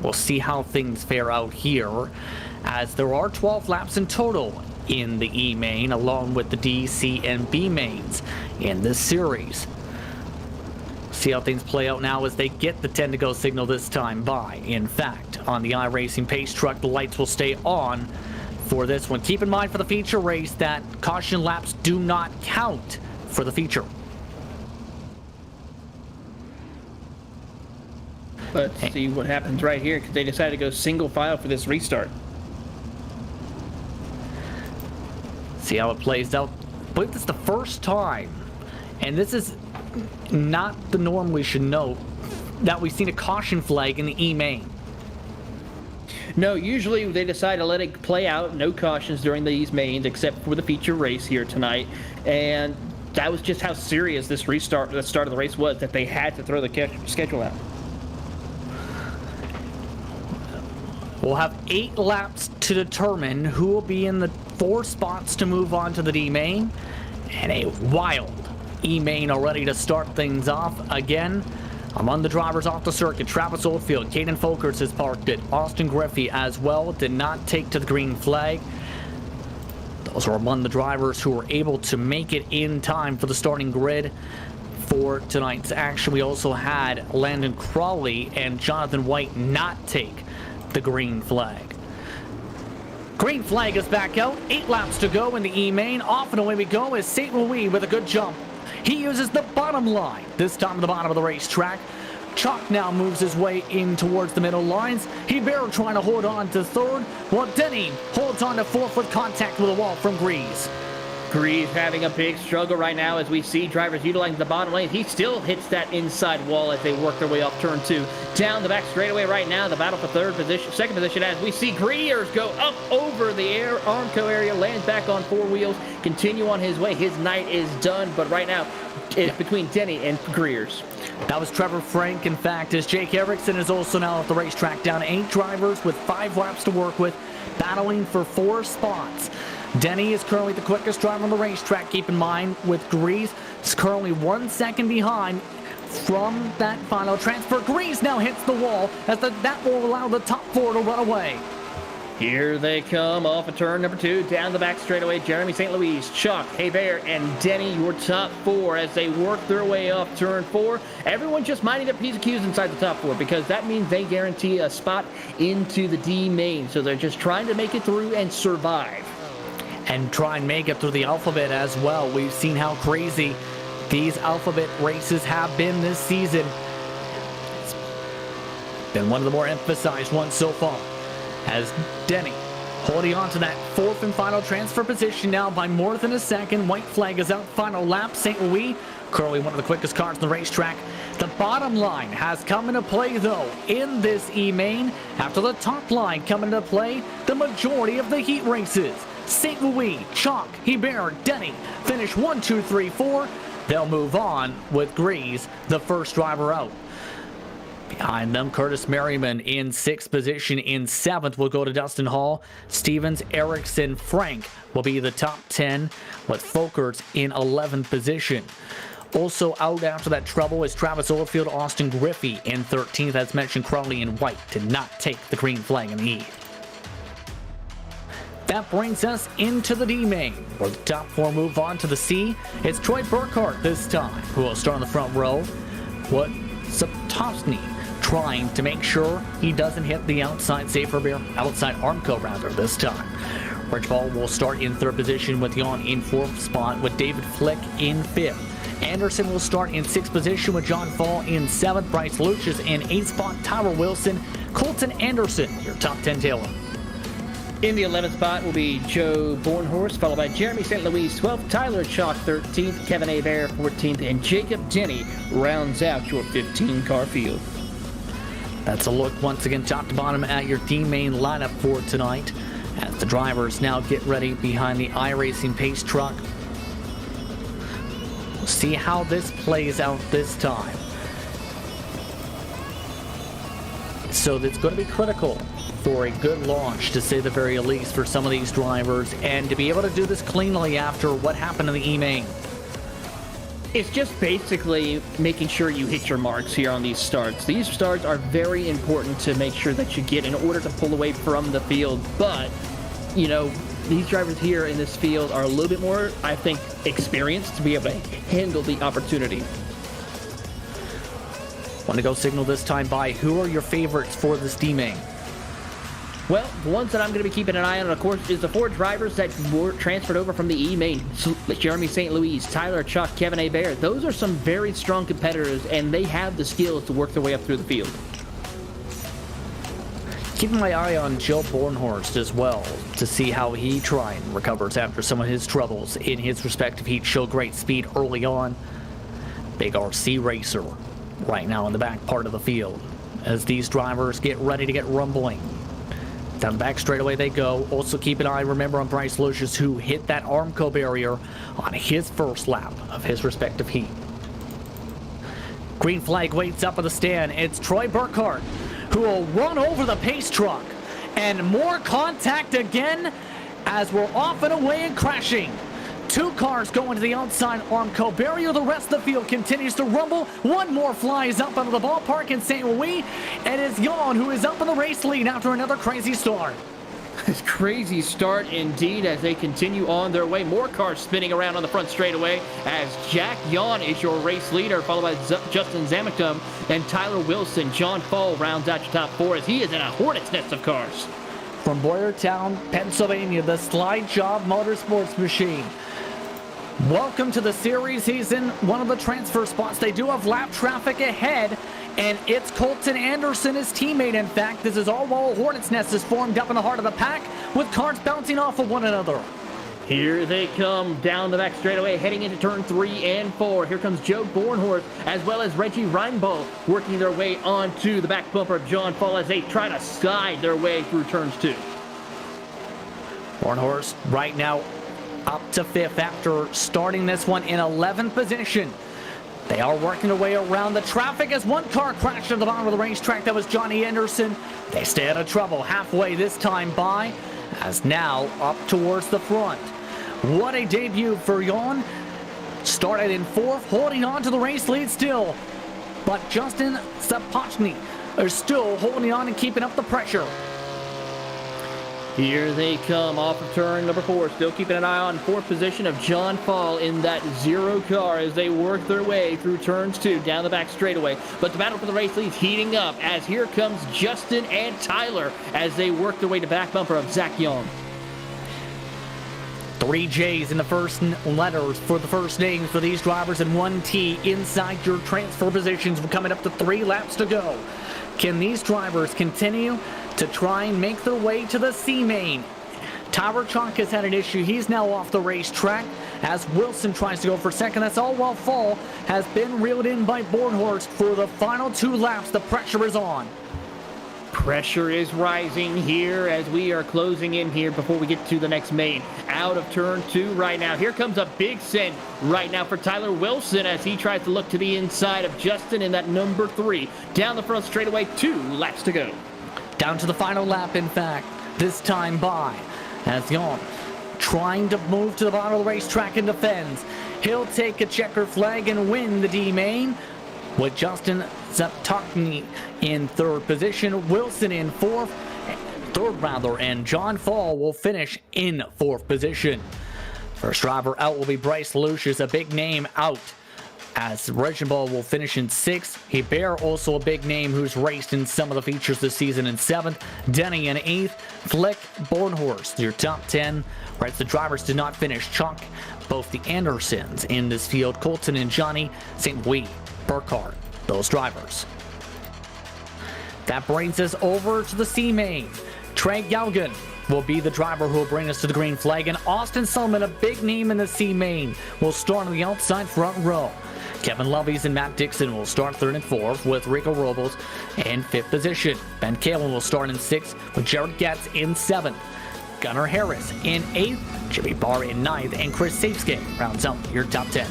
We'll see how things fare out here, as there are 12 laps in total in the E main, along with the D, C, and B mains in this series. See how things play out now as they get the 10 to go signal this time by. In fact, on the iRacing pace truck, the lights will stay on for this one. Keep in mind for the feature race that caution laps do not count for the feature. Let's see what happens right here, because they decided to go single file for this restart. See how it plays out. I believe this is the first time, and this is not the norm, we should note, that we've seen a caution flag in the E main. No, usually they decide to let it play out, no cautions during these mains, except for the feature race here tonight. And that was just how serious this restart, the start of the race was, that they had to throw the schedule out. We'll have 8 laps to determine who will be in the 4 spots to move on to the D main, and a wild E main already to start things off again. Among the drivers off the circuit, Travis Oldfield, Caden Folkerts has parked it. Austin Griffey as well did not take to the green flag. Those are among the drivers who were able to make it in time for the starting grid for tonight's action. We also had Landon Crawley and Jonathan White not take the green flag. Green flag is back out. 8 laps to go in the E main. Off and away we go as St. Louis with a good jump. He uses the bottom line, this time at the bottom of the racetrack. Chalk now moves his way in towards the middle lines. Hebert trying to hold on to third, while Denny holds on to fourth with contact with a wall from Grease. Grease having a big struggle right now as we see drivers utilizing the bottom lane. He still hits that inside wall as they work their way off turn 2. Down the back straightaway right now, the battle for second position as we see Greers go up over the air. Armco area, lands back on 4 wheels, continue on his way. His night is done, but right now it's between Denny and Greers. That was Trevor Frank, in fact, as Jake Erickson is also now off the racetrack, down 8 drivers with 5 laps to work with, battling for 4 spots. Denny is currently the quickest driver on the racetrack, keep in mind, with Grease is currently 1 second behind from that final transfer. Grease now hits the wall as that will allow the top 4 to run away. Here they come off of turn number 2, down the back straightaway. Jeremy St. Louis, Chuck, Hebert, and Denny, your top 4 as they work their way off turn 4. Everyone just minding their P's and Q's inside the top 4 because that means they guarantee a spot into the D main. So they're just trying to make it through and survive. And try and make it through the alphabet as well. We've seen how crazy these alphabet races have been this season. It's been one of the more emphasized ones so far, as Denny holding on to that 4th and final transfer position now by more than a second. White flag is out, final lap. St. Louis, currently one of the quickest cars on the racetrack. The bottom line has come into play, though, in this E-main. After the top line come into play, the majority of the heat races. St. Louis, Chalk, Hebert, Denny finish 1, 2, 3, 4. They'll move on with Grease, the first driver out. Behind them, Curtis Merriman in 6th position. In 7th will go to Dustin Hall. Stevens, Erickson, Frank will be the top 10, with Folkerts in 11th position. Also out after that trouble is Travis Oldfield, Austin Griffey in 13th. As mentioned, Crawley and White did not take the green flag in the E. That brings us into the D main, where the top 4 move on to the C. It's Troy Burkhart this time, who will start on the front row. What Saptosny trying to make sure he doesn't hit the outside outside Armco rather this time. Rich Ball will start in 3rd position with Jan in 4th spot, with David Flick in 5th. Anderson will start in 6th position with John Fall in 7th. Bryce Lucius in 8th spot. Tyler Wilson, Colton Anderson, your top 10 Taylor. In the 11th spot will be Joe Bornhorst, followed by Jeremy St. Louis 12th, Tyler Chalk 13th, Kevin Hebert 14th, and Jacob Denny rounds out your 15-car field. That's a look once again top to bottom at your D main lineup for tonight as the drivers now get ready behind the iRacing pace truck. We'll see how this plays out this time. So it's going to be critical for a good launch, to say the very least, for some of these drivers, and to be able to do this cleanly after what happened in the E-main. It's just basically making sure you hit your marks here on these starts. These starts are very important to make sure that you get in order to pull away from the field. But, you know, these drivers here in this field are a little bit more, I think, experienced to be able to handle the opportunity. Want to go signal this time by. Who are your favorites for this D-main? Well, the ones that I'm going to be keeping an eye on, of course, is the 4 drivers that were transferred over from the E-main. So, Jeremy St. Louis, Tyler Chuck, Kevin Hebert. Those are some very strong competitors, and they have the skills to work their way up through the field. Keeping my eye on Joe Bornhorst as well to see how he recovers after some of his troubles in his respective heat. Showed great speed early on. Big RC racer right now in the back part of the field as these drivers get ready to get rumbling. Down the back straightaway they go. Also keep an eye, remember, on Bryce Lucius, who hit that Armco barrier on his first lap of his respective heat. Green flag waits up at the stand. It's Troy Burkhart who will run over the pace truck. And more contact again as we're off and away and crashing. 2 cars going to the outside Armco barrier. The rest of the field continues to rumble. One more flies up out of the ballpark in St. Louis. And it's Jan who is up in the race lead after another crazy start. This crazy start indeed as they continue on their way. More cars spinning around on the front straightaway as Jack Yon is your race leader, followed by Justin Zamictum and Tyler Wilson. John Fall rounds out your top 4 as he is in a hornet's nest of cars. From Boyertown, Pennsylvania, the Slide Job Motorsports machine. Welcome to the series. He's in one of the transfer spots. They do have lap traffic ahead, and it's Colton Anderson, his teammate. In fact, this is all while a hornet's nest is formed up in the heart of the pack with cars bouncing off of one another. Here they come down the back straightaway, heading into turn 3 and 4. Here comes Joe Bornhorst as well as Reggie Reinbold working their way onto the back bumper of John Fall as they try to slide their way through turns 2. Bornhorst right now up to 5th after starting this one in 11th position. They are working their way around the traffic as one car crashed at the bottom of the racetrack. That was Johnny Anderson. They stay out of trouble halfway this time by, as now up towards the front. What a debut for Jan. Started in 4th, holding on to the race lead still. But Justin Sapochny is still holding on and keeping up the pressure. Here they come off of turn number 4. Still keeping an eye on 4th position of John Fall in that 0 car as they work their way through turns 2 down the back straightaway. But the battle for the race lead is heating up as here comes Justin and Tyler as they work their way to back bumper of Zach Young. 3 J's in the first letters for the first names for these drivers and 1 T inside your transfer positions. We're coming up to 3 laps to go. Can these drivers continue to try and make their way to the C-main? Tyler Chalk has had an issue. He's now off the racetrack as Wilson tries to go for second. That's all while Fall has been reeled in by Bornhorst for the final 2 laps. The pressure is on. Pressure is rising here as we are closing in here before we get to the next main. Out of turn 2 right now. Here comes a big send right now for Tyler Wilson as he tries to look to the inside of Justin in that number 3. Down the front straightaway, 2 laps to go. Down to the final lap, in fact, this time by, as Jan trying to move to the bottom of the racetrack and defends. He'll take a checker flag and win the D-main with Justin Zaptokny in 3rd position, Wilson in 4th, and John Fall will finish in 4th position. First driver out will be Bryce Lucius, a big name out, as Reginald will finish in 6th. Hebert, also a big name who's raced in some of the features this season, in 7th. Denny in 8th. Flick, Bornhorst, your top 10. Right, the drivers did not finish. Chuck, both the Andersons in this field. Colton and Johnny St. Louis, Burkhart, those drivers. That brings us over to the C-main. Trey Galgan will be the driver who will bring us to the green flag, and Austin Sullivan, a big name in the C-main, will start on the outside front row. Kevin Loveys and Matt Dixon will start 3rd and 4th with Rico Robles in 5th position. Ben Kalen will start in 6th with Jared Getz in 7th. Gunnar Harris in 8th, Jimmy Barr in 9th, and Chris Safesgate rounds out your top 10.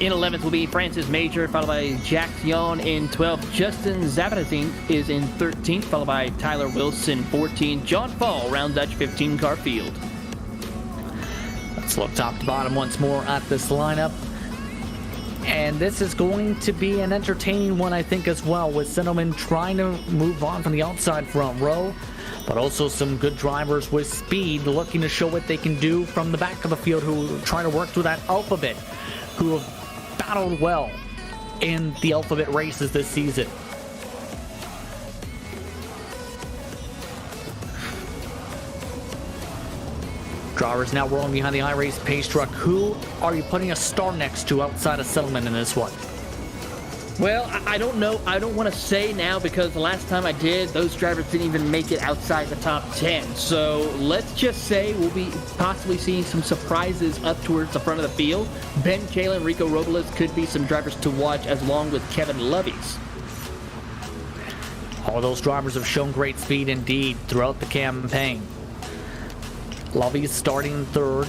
In 11th will be Francis Major, followed by Jack Yon in 12th. Justin Zabatazine is in 13th, followed by Tyler Wilson 14th. John Fall rounds out 15-car field. Let's look top to bottom once more at this lineup. And this is going to be an entertaining one, I think, as well, with Cinnamon trying to move on from the outside front row, but also some good drivers with speed looking to show what they can do from the back of the field, who are trying to work through that alphabet, who have battled well in the alphabet races this season. Drivers now rolling behind the iRace pace truck. Who are you putting a star next to outside of Settlement in this one? Well, I don't know. I don't want to say now, because the last time I did, those drivers didn't even make it outside the top 10. So let's just say we'll be possibly seeing some surprises up towards the front of the field. Ben Kalen, Rico Robles could be some drivers to watch, as long with Kevin Loveys. All those drivers have shown great speed indeed throughout the campaign. Loveys starting 3rd.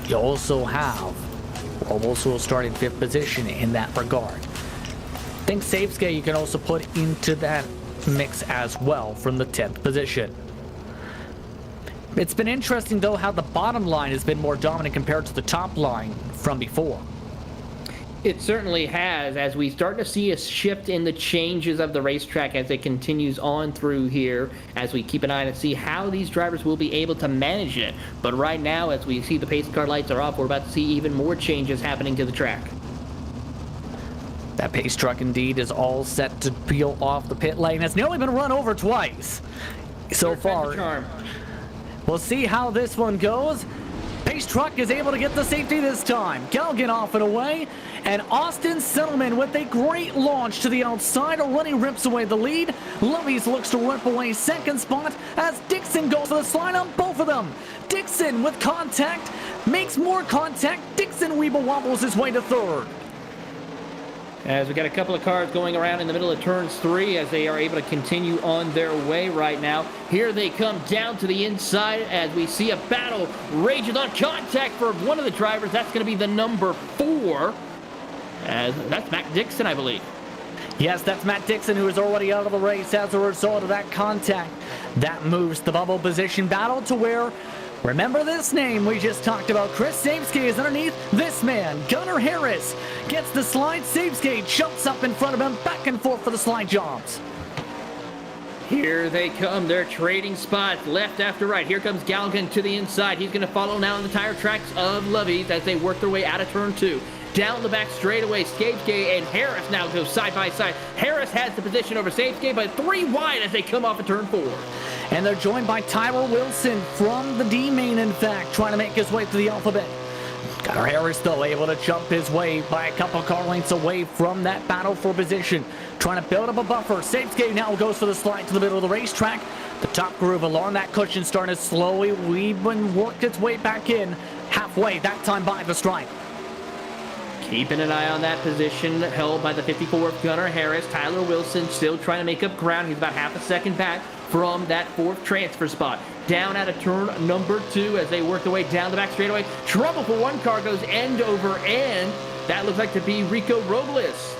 You also have Robles, who will start in 5th position in that regard. I think Safesgate you can also put into that mix as well from the 10th position. It's been interesting, though, how the bottom line has been more dominant compared to the top line from before. It certainly has, as we start to see a shift in the changes of the racetrack as it continues on through here, as we keep an eye to see how these drivers will be able to manage it. But right now, as we see the pace car lights are off, we're about to see even more changes happening to the track. That pace truck indeed is all set to peel off the pit lane. It's nearly been run over twice so far. We'll see how this one goes. Pace truck is able to get the safety this time. Galgan off and away, and Austin Settlement with a great launch to the outside. Already rips away the lead. Loveys looks to rip away 2nd spot as Dixon goes for the slide on both of them. Dixon with contact, makes more contact. Dixon weeble wobbles his way to 3rd. As we got a couple of cars going around in the middle of turns 3, as they are able to continue on their way right now. Here they come down to the inside as we see a battle rages on. Contact for one of the drivers. That's going to be the number 4. That's Matt Dixon, I believe. Yes, that's Matt Dixon, who is already out of the race as a result of that contact. That moves the bubble position battle to where, remember this name we just talked about, Chris Safesgate is underneath this man. Gunnar Harris gets the slide. Safesgate jumps up in front of him, back and forth for the slide jobs. Here they come. They're trading spots left after right. Here comes Galgan to the inside. He's going to follow now on the tire tracks of Loveys as they work their way out of turn 2. Down the back straightaway, Safesgate and Harris now go side by side. Harris has the position over Safesgate, but 3 wide as they come off of turn 4. And they're joined by Tyler Wilson from the D main, in fact, trying to make his way through the alphabet. Gunnar Harris, though, able to jump his way by a couple car lengths away from that battle for position. Trying to build up a buffer. Safesgate now goes for the slide to the middle of the racetrack. The top groove along that cushion starting to slowly weave and work its way back in. Halfway, that time by the stripe. Keeping an eye on that position held by the 54th Gunnar Harris. Tyler Wilson still trying to make up ground. He's about half a second back from that 4th transfer spot. Down out of turn number 2 as they work their way down the back straightaway. Trouble for one car, goes end over end. That looks like to be Rico Robles.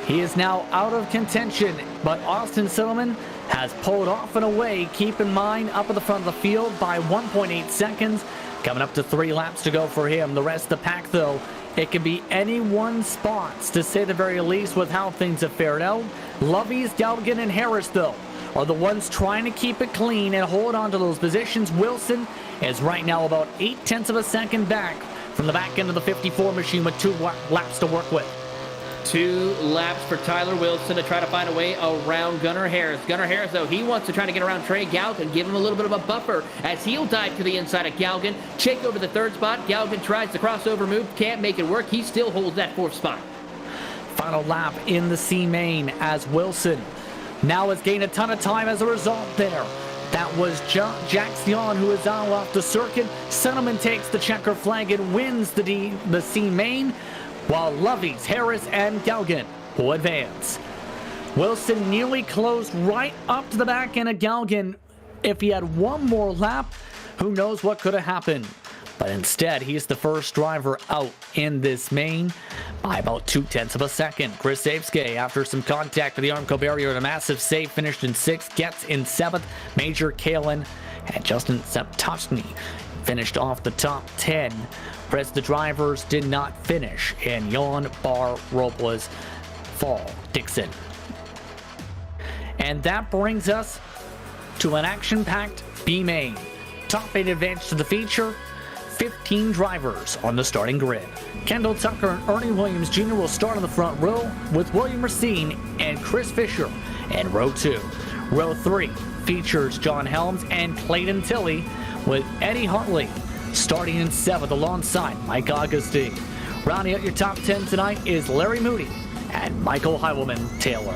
He is now out of contention, but Austin Silliman has pulled off and away. Keep in mind, up at the front of the field by 1.8 seconds. Coming up to 3 laps to go for him. The rest of the pack, though, it can be any one spots, to say the very least, with how things have fared out. Loveys, Galgan, and Harris, though, are the ones trying to keep it clean and hold on to those positions. Wilson is right now about 0.8 of a second back from the back end of the 54 machine with 2 laps to work with. 2 laps for Tyler Wilson to try to find a way around Gunnar Harris. Gunnar Harris, though, he wants to try to get around Trey Galgan, give him a little bit of a buffer as he'll dive to the inside of Galgan. Take over the 3rd spot. Galgan tries the crossover move, can't make it work. He still holds that 4th spot. Final lap in the C main as Wilson now has gained a ton of time as a result there. That was Jack Sion, who is now off the circuit. Settlement takes the checker flag and wins the C main. while Lovies, Harris, and Galgan will advance. Wilson nearly closed right up to the back end of Galgan. If he had one more lap, who knows what could have happened. But instead, he's the first driver out in this main by about 0.2 of a second. Chris Savske, after some contact with the Armco barrier and a massive save, finished in 6th, gets in 7th. Major Kalen and Justin Septochny finished off the top 10. The rest of the drivers did not finish in Yon, Barr, Robles, Fall, Dixon. And that brings us to an action-packed B main. Top 8 advance to the feature. 15 drivers on the starting grid. Kendall Tucker and Ernie Williams Jr. will start on the front row with William Racine and Chris Fisher in row 2. Row 3 features John Helms and Clayton Tilley with Eddie Hartley starting in 7th alongside Mike Augustine. Rounding out your top 10 tonight is Larry Moody and Michael Heilman Taylor.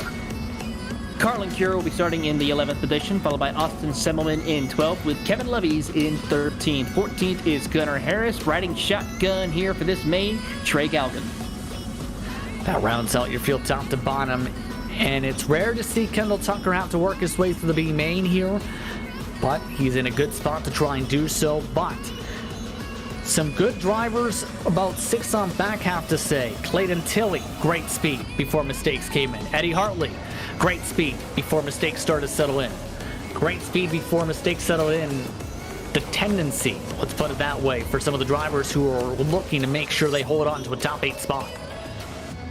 Carlin Cure will be starting in the 11th position, followed by Austin Semmelman in 12th, with Kevin Lovies in 13th. 14th is Gunnar Harris, riding shotgun here for this main, Trey Galgan. That rounds out your field top to bottom, and it's rare to see Kendall Tucker have to work his way through the B main here, but he's in a good spot to try and do so. But some good drivers, about 6 on back, have to say. Clayton Tilley, great speed before mistakes came in. Eddie Hartley, great speed before mistakes started to settle in. Great speed before mistakes settled in. The tendency, let's put it that way, for some of the drivers who are looking to make sure they hold on to a top 8 spot.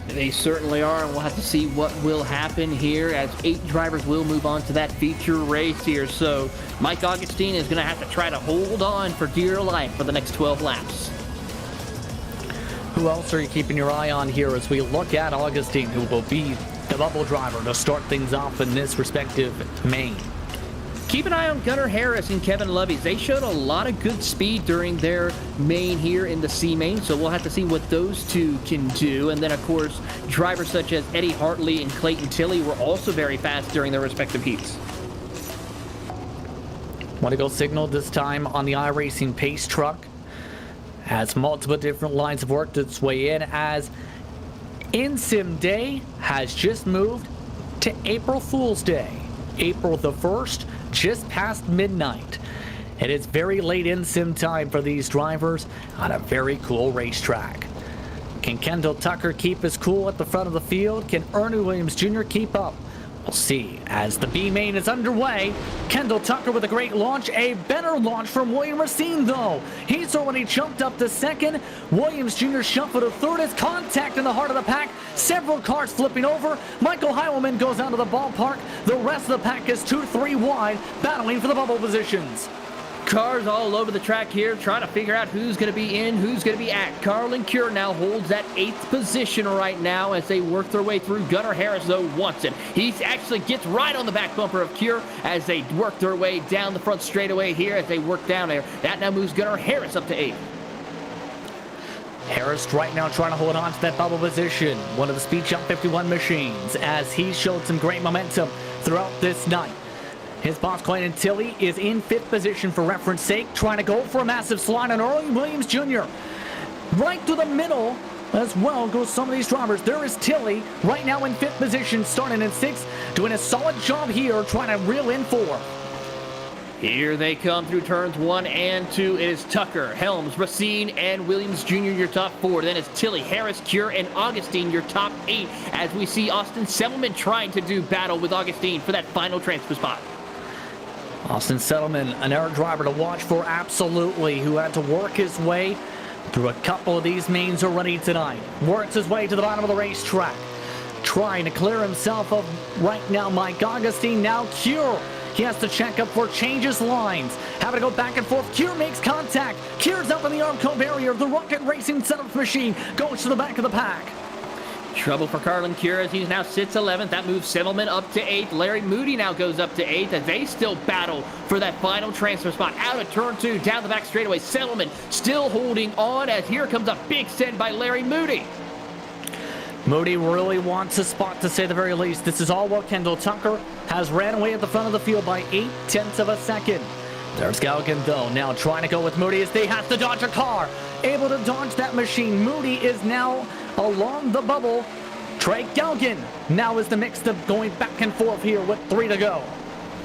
They certainly are, and we'll have to see what will happen here as 8 drivers will move on to that feature race here. So Mike Augustine is going to have to try to hold on for dear life for the next 12 laps. Who else are you keeping your eye on here as we look at Augustine, who will be the bubble driver to start things off in this respective main? Keep an eye on Gunnar Harris and Kevin Lovies. They showed a lot of good speed during their main here in the C main, so we'll have to see what those two can do. And then, of course, drivers such as Eddie Hartley and Clayton Tilley were also very fast during their respective heats. Want to go signal this time on the iRacing pace truck, as multiple different lines have worked its way in, as In-Sim Day has just moved to April Fool's Day. April the 1st, just past midnight. It is very late in-sim time for these drivers on a very cool racetrack. Can Kendall Tucker keep his cool at the front of the field? Can Ernie Williams Jr. keep up? We'll see as the B main is underway. Kendall Tucker with a great launch. A better launch from William Racine, though. He's already jumped up to 2nd. Williams Jr. shuffled to 3rd. It's contact in the heart of the pack. Several cars flipping over. Michael Heilman goes out of the ballpark. The rest of the pack is 2-3 wide, battling for the bubble positions. Cars all over the track here, trying to figure out who's going to be in, who's going to be out. Carlin Cure now holds that 8th position right now as they work their way through. Gunnar Harris, though, wants it. He actually gets right on the back bumper of Cure as they work their way down the front straightaway here as they work down there. That now moves Gunnar Harris up to 8th. Harris right now trying to hold on to that bubble position. One of the Speed Jump 51 machines, as he showed some great momentum throughout this night. His boss, Clayton Tilley, is in 5th position for reference sake, trying to go for a massive slide on Ernie Williams Jr. Right to the middle as well goes some of these drivers. There is Tilley right now in 5th position, starting in 6th, doing a solid job here, trying to reel in 4. Here they come through turns 1 and 2. It is Tucker, Helms, Racine, and Williams Jr. your top 4. Then it's Tilley, Harris, Cure, and Augustine your top 8 as we see Austin Semmelman trying to do battle with Augustine for that final transfer spot. Austin Settleman, an air driver to watch for, absolutely, who had to work his way through a couple of these mains already tonight. Works his way to the bottom of the racetrack, trying to clear himself of right now Mike Augustine. Now Cure, he has to check up for changes lines, having to go back and forth. Cure makes contact. Cure's up in the Armco barrier. The Rocket Racing setup machine goes to the back of the pack. Trouble for Carlin Cure as he now sits 11th. That moves Semmelman up to 8th. Larry Moody now goes up to 8th as they still battle for that final transfer spot. Out of turn 2, down the back straightaway. Semmelman still holding on as here comes a big send by Larry Moody. Moody really wants a spot, to say the very least. This is all while Kendall Tucker has ran away at the front of the field by 0.8 of a second. There's Galgan, though, now trying to go with Moody as they have to dodge a car. Able to dodge that machine. Moody is now along the bubble. Trey Galgan now is the mix of going back and forth here with 3 to go.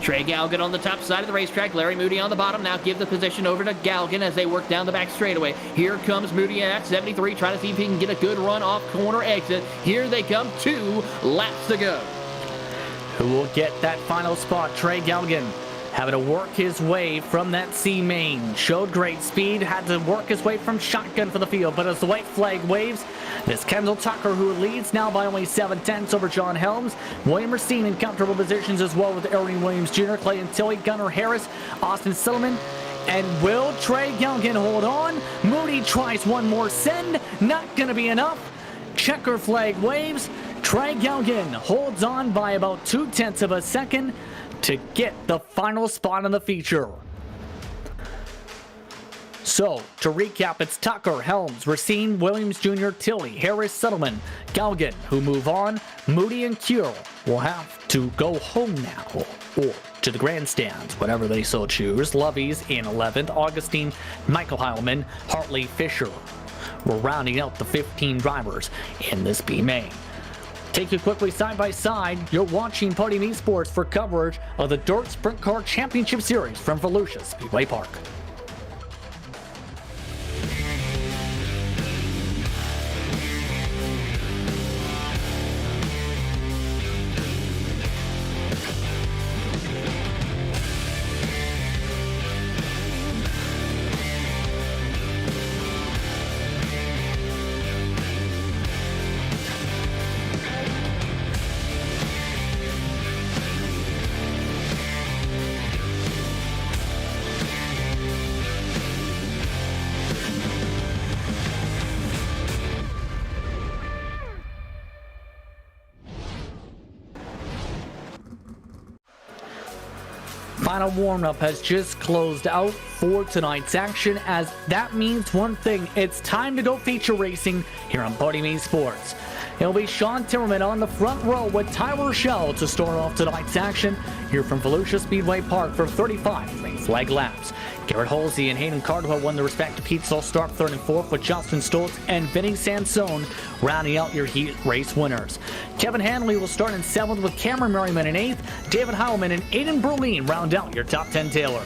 Trey Galgan on the top side of the racetrack. Larry Moody on the bottom. Now give the position over to Galgan as they work down the back straightaway. Here comes Moody at 73, trying to see if he can get a good run off corner exit. Here they come, 2 laps to go. Who will get that final spot? Trey Galgan having to work his way from that C main. Showed great speed, had to work his way from shotgun for the field, but as the white flag waves, it's Kendall Tucker who leads now by only 7/10 over John Helms. William Racine in comfortable positions as well with Aaron Williams Jr., Clayton Tilley, Gunnar Harris, Austin Silliman. And will Trey Galgan hold on? Moody tries one more send, not going to be enough. Checker flag waves. Trey Galgan holds on by about 0.2 of a second to get the final spot in the feature. So, to recap, it's Tucker, Helms, Racine, Williams Jr., Tilley, Harris, Settleman, Galgan, who move on. Moody and Cure will have to go home now, or to the grandstands, whatever they so choose. Lovey's in 11th, Augustine, Michael Heilman, Hartley, Fisher. We're rounding out the 15 drivers in this B main. Take you quickly side by side. You're watching Podium eSports for coverage of the Dirt Sprint Car Championship Series from Volusia Speedway Park. Final warm-up has just closed out for tonight's action, as that means one thing: it's time to go feature racing here on Podium eSports. It'll be Sean Timmerman on the front row with Tyler Shell to start off tonight's action here from Volusia Speedway Park for 35 green flag laps. Garrett Halsey and Hayden Cardwell won the respective heats. All start 3rd and 4th, with Justin Stoltz and Vinny Sansone rounding out your heat race winners. Kevin Hanley will start in 7th with Cameron Merriman in 8th. David Heilman and Aiden Berlin round out your top 10 Taylor.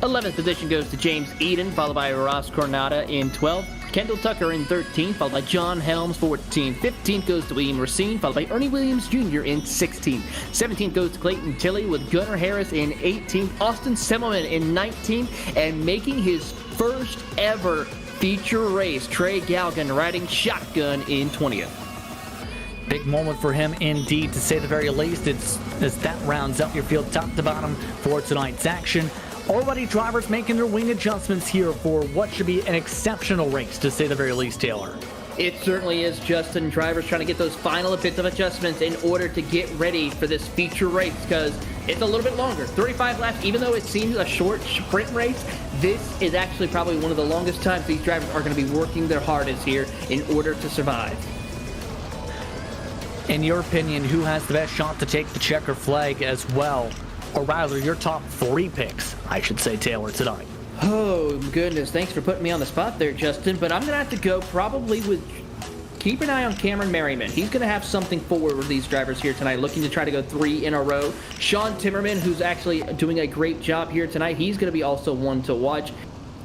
11th position goes to James Eden, followed by Ross Cornada in 12th. Kendall Tucker in 13th, followed by John Helms 14th. 15th goes to William Racine, followed by Ernie Williams Jr. in 16th. 17th goes to Clayton Tilley with Gunnar Harris in 18th. Austin Semmelman in 19th. And making his first ever feature race, Trey Galgan riding shotgun in 20th. Big moment for him indeed, to say the very least. It's as that rounds out your field top to bottom for tonight's action. Already drivers making their wing adjustments here for what should be an exceptional race, to say the very least, Taylor. It certainly is, Justin. Drivers trying to get those final bits of adjustments in order to get ready for this feature race, because it's a little bit longer. 35 laps, even though it seems a short sprint race, this is actually probably one of the longest times these drivers are going to be working their hardest here in order to survive. In your opinion, who has the best shot to take the checker flag as well? Or rather, your top 3 picks, I should say, Taylor, tonight. Oh, goodness. Thanks for putting me on the spot there, Justin. But I'm going to have to go probably with... Keep an eye on Cameron Merriman. He's going to have something for these drivers here tonight, looking to try to go 3 in a row. Sean Timmerman, who's actually doing a great job here tonight, he's going to be also one to watch.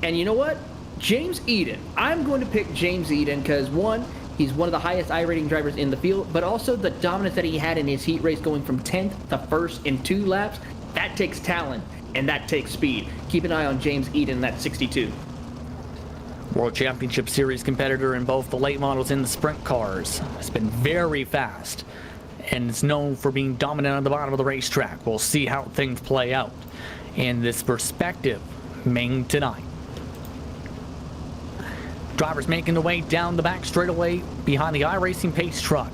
And you know what? James Eden. I'm going to pick James Eden because, one, he's one of the highest I-rating drivers in the field, but also the dominance that he had in his heat race going from 10th to 1st in 2 laps. That takes talent, and that takes speed. Keep an eye on James Eden, that's 62. World Championship Series competitor in both the late models and the sprint cars. Has been very fast, and is known for being dominant on the bottom of the racetrack. We'll see how things play out in this perspective main tonight. Drivers making their way down the back straightaway behind the iRacing pace truck.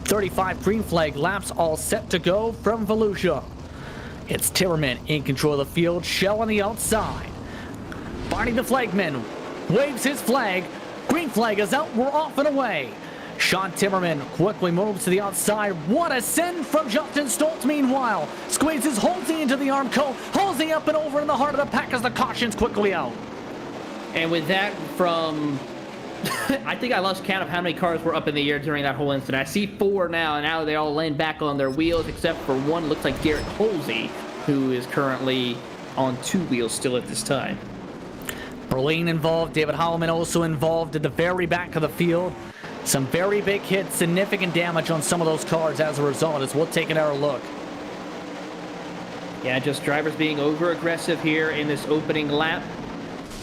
35 green flag laps all set to go from Volusia. It's Timmerman in control of the field, Shell on the outside. Barney the flagman waves his flag. Green flag is out, we're off and away. Sean Timmerman quickly moves to the outside. What a send from Justin Stoltz, meanwhile. Squeezes Halsey into the Armco. Halsey up and over in the heart of the pack as the caution's quickly out. And with that from I think I lost count of how many cars were up in the air during that whole incident. I see 4 now, and now they all land back on their wheels, except for one, looks like Garrett Holsey, who is currently on 2 wheels still at this time. Berlin involved, David Holloman also involved at the very back of the field. Some very big hits, significant damage on some of those cars as a result, as we'll take another look. Yeah, just drivers being over-aggressive here in this opening lap,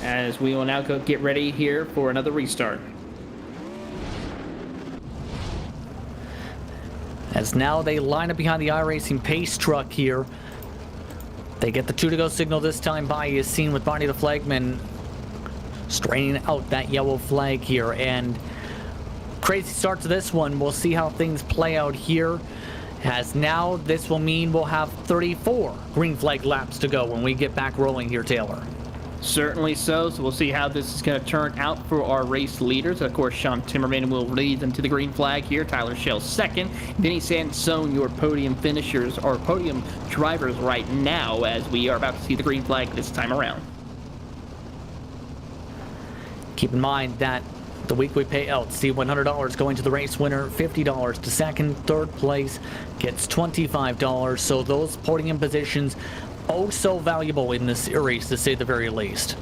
as we will now go get ready here for another restart. As now they line up behind the iRacing pace truck here. They get the 2-to-go signal this time by, is seen with Barney the flagman straightening out that yellow flag here. And crazy start to this one. We'll see how things play out here, as now this will mean we'll have 34 green flag laps to go when we get back rolling here, Taylor. Certainly so we'll see how this is going to turn out for our race leaders. Of course, Sean Timmerman will lead them to the green flag here. Tyler Schell second. Vinny Sansone, your podium finishers, or podium drivers right now, as we are about to see the green flag this time around. Keep in mind that the weekly payouts, see $100 going to the race winner, $50 to second, third place gets $25. So those podium positions, oh so valuable in this series, to say the very least.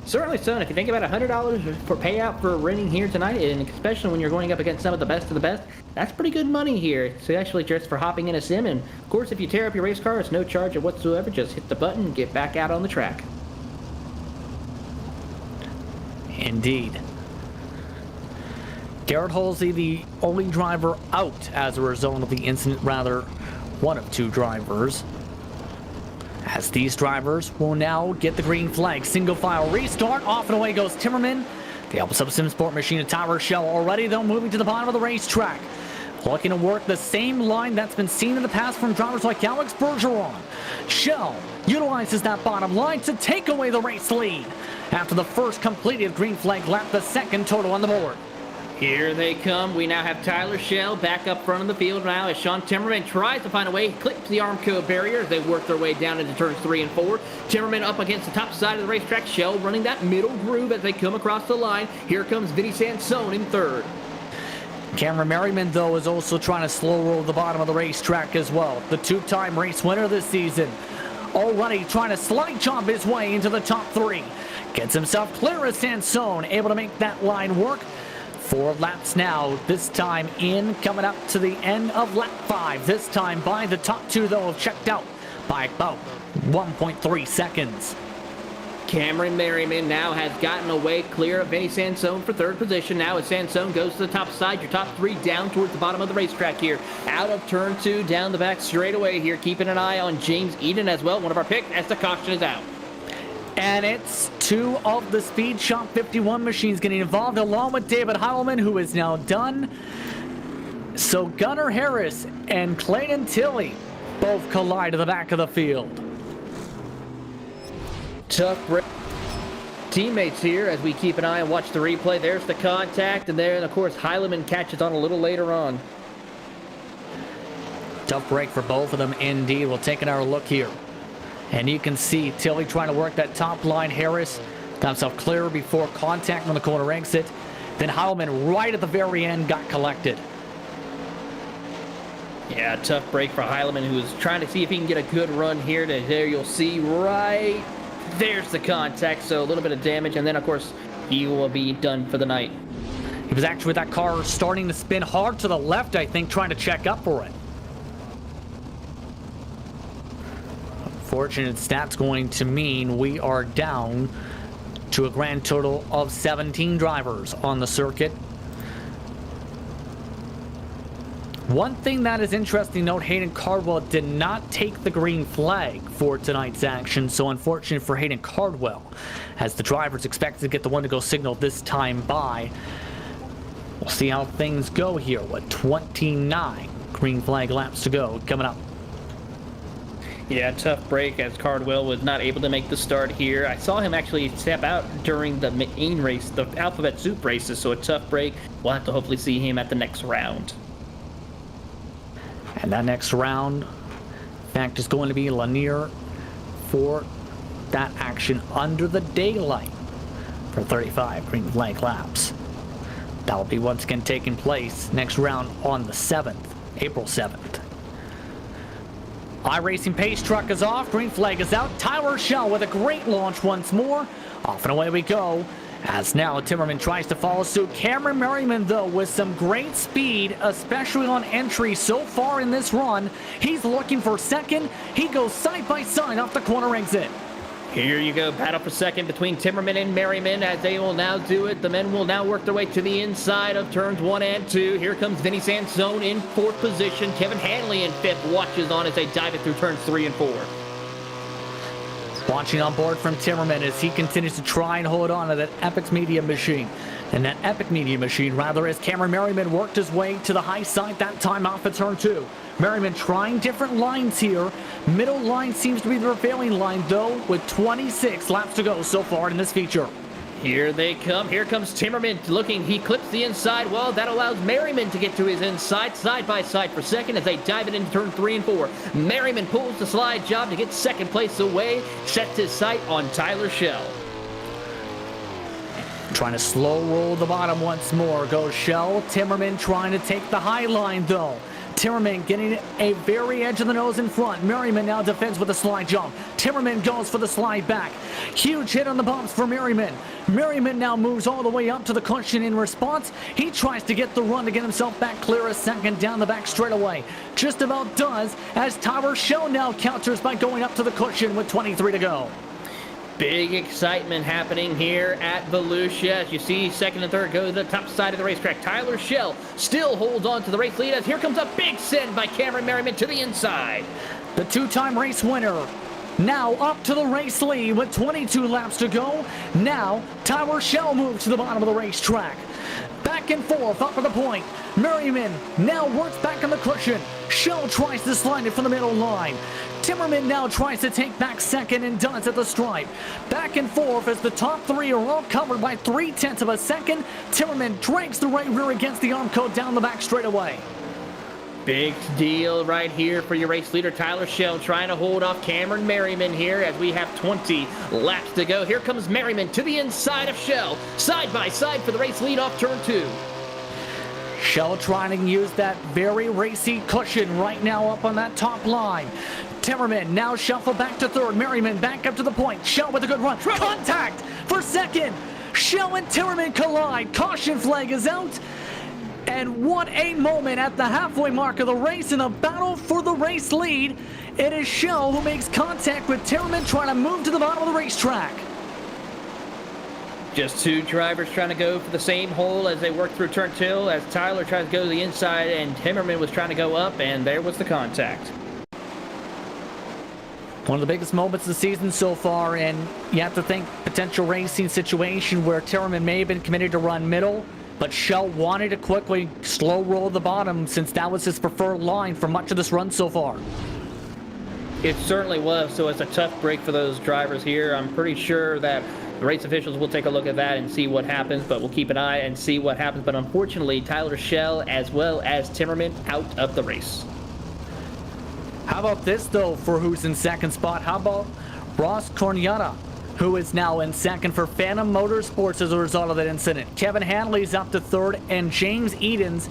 Certainly so, and if you think about $100 for payout for winning here tonight, and especially when you're going up against some of the best, that's pretty good money here. So actually just for hopping in a sim, and of course if you tear up your race car, it's no charge whatsoever. Just hit the button and get back out on the track. Indeed. Garrett Halsey, the only driver out as a result of the incident, rather one of 2 drivers. As these drivers will now get the green flag. Single file restart, off and away goes Timmerman. The Alpha Sub Sim Sport machine at Tyler Schell already though moving to the bottom of the racetrack. Looking to work the same line that's been seen in the past from drivers like Alex Bergeron. Schell utilizes that bottom line to take away the race lead. After the first completed green flag lap, the second total on the board. Here they come. We now have Tyler Schell back up front of the field now as Sean Timmerman tries to find a way, clips the Armco barrier as they work their way down into turns 3 and 4. Timmerman up against the top side of the racetrack. Schell running that middle groove as they come across the line. Here comes Vinny Sansone in third. Cameron Merriman, though, is also trying to slow roll the bottom of the racetrack as well. The 2-time race winner this season, already trying to slide chomp his way into the top 3. Gets himself clear as Sansone, able to make that line work. 4 laps now, this time in, coming up to the end of lap 5. This time by the top 2, though, have checked out by about 1.3 seconds. Cameron Merriman now has gotten away clear of Vinny Sansone for third position. Now as Sansone goes to the top side, your top 3 down towards the bottom of the racetrack here. Out of turn 2, down the back straightaway here. Keeping an eye on James Eden as well, one of our picks, as the caution is out. And it's 2 of the Speed Shop 51 machines getting involved, along with David Heilman, who is now done. So Gunnar Harris and Clayton Tilley both collide to the back of the field. Tough break. Teammates here as we keep an eye and watch the replay. There's the contact, and then, of course, Heilemann catches on a little later on. Tough break for both of them, indeed. We'll take another look here. And you can see Tilley trying to work that top line. Harris got himself clear before contact on the corner exit. Then Heilman, right at the very end, got collected. Yeah, tough break for Heilemann, who was trying to see if he can get a good run here. There you'll see right there's the contact. So a little bit of damage, and then, of course, he will be done for the night. He was actually with that car starting to spin hard to the left, I think, trying to check up for it. Unfortunate stats going to mean we are down to a grand total of 17 drivers on the circuit. One thing that is interesting to note, Hayden Cardwell did not take the green flag for tonight's action, so unfortunate for Hayden Cardwell, as the driver's expected to get the 1-to-go signal this time by. We'll see how things go here with 29 green flag laps to go coming up. Yeah, tough break as Cardwell was not able to make the start here. I saw him actually step out during the main race, the Alphabet Soup races, so a tough break. We'll have to hopefully see him at the next round. And that next round, in fact, is going to be Lanier for that action under the daylight. for 35 green flag laps. That will be once again taking place next round on the 7th, April 7th. iRacing pace truck is off, green flag is out. Tyler Schell with a great launch once more. Off and away we go. As now Timmerman tries to follow suit. Cameron Merriman, though, with some great speed, especially on entry so far in this run. He's looking for second. He goes side by side off the corner exit. Here you go, battle for second between Timmerman and Merriman as they will now do it. The men will now work their way to the inside of turns 1 and 2. Here comes Vinny Sansone in 4th position. Kevin Hanley in 5th, watches on as they dive it through turns 3 and 4. Watching on board from Timmerman as he continues to try and hold on to that Epic Media machine. And that Epic Media machine, rather, as Cameron Merriman worked his way to the high side that time off at turn 2. Merriman trying different lines here. Middle line seems to be the prevailing line, though, with 26 laps to go so far in this feature. Here they come. Here comes Timmerman looking. He clips the inside wall. That allows Merriman to get to his inside, side by side for second as they dive it into turn 3 and 4. Merriman pulls the slide job to get second place away. Sets his sight on Tyler Schell. Trying to slow roll the bottom once more. Goes Schell. Timmerman trying to take the high line, though. Timmerman getting a very edge of the nose in front. Merriman now defends with a slide jump. Timmerman goes for the slide back. Huge hit on the bumps for Merriman. Merriman now moves all the way up to the cushion in response. He tries to get the run to get himself back clear a second down the back straightaway. Just about does, as Tyler Schell now counters by going up to the cushion with 23 to go. Big excitement happening here at Volusia. As you see, second and third go to the top side of the racetrack. Tyler Schell still holds on to the race lead as here comes a big send by Cameron Merriman to the inside. The two-time race winner now up to the race lead with 22 laps to go. Now Tyler Schell moves to the bottom of the racetrack. Back and forth up at the point. Merriman now works back on the cushion. Schell tries to slide it from the middle line. Timmerman now tries to take back second and does at the stripe. Back and forth as the top three are all covered by 0.3 of a second. Timmerman drags the right rear against the arm coat down the back straightaway. Big deal right here for your race leader, Tyler Schell, trying to hold off Cameron Merriman here as we have 20 laps to go. Here comes Merriman to the inside of Schell, side by side for the race lead off turn 2. Schell trying to use that very racy cushion right now up on that top line. Timmerman now shuffle back to third. Merriman back up to the point. Schell with a good run. Contact for second. Schell and Timmerman collide. Caution flag is out. And what a moment at the halfway mark of the race in a battle for the race lead. It is Schell who makes contact with Timmerman trying to move to the bottom of the racetrack. Just two drivers trying to go for the same hole as they work through turn 2 as Tyler tries to go to the inside and Timmerman was trying to go up, and there was the contact. One of the biggest moments of the season so far, and you have to think potential racing situation where Timmerman may have been committed to run middle, but Schell wanted to quickly slow roll the bottom since that was his preferred line for much of this run so far. It certainly was, so it's a tough break for those drivers here. I'm pretty sure that the race officials will take a look at that and see what happens, but we'll keep an eye and see what happens. But unfortunately, Tyler Schell as well as Timmerman out of the race. How about this, though, for who's in second spot? How about Ross Corniata, who is now in second for Phantom Motorsports as a result of that incident? Kevin Hanley's up to third, and James Edens,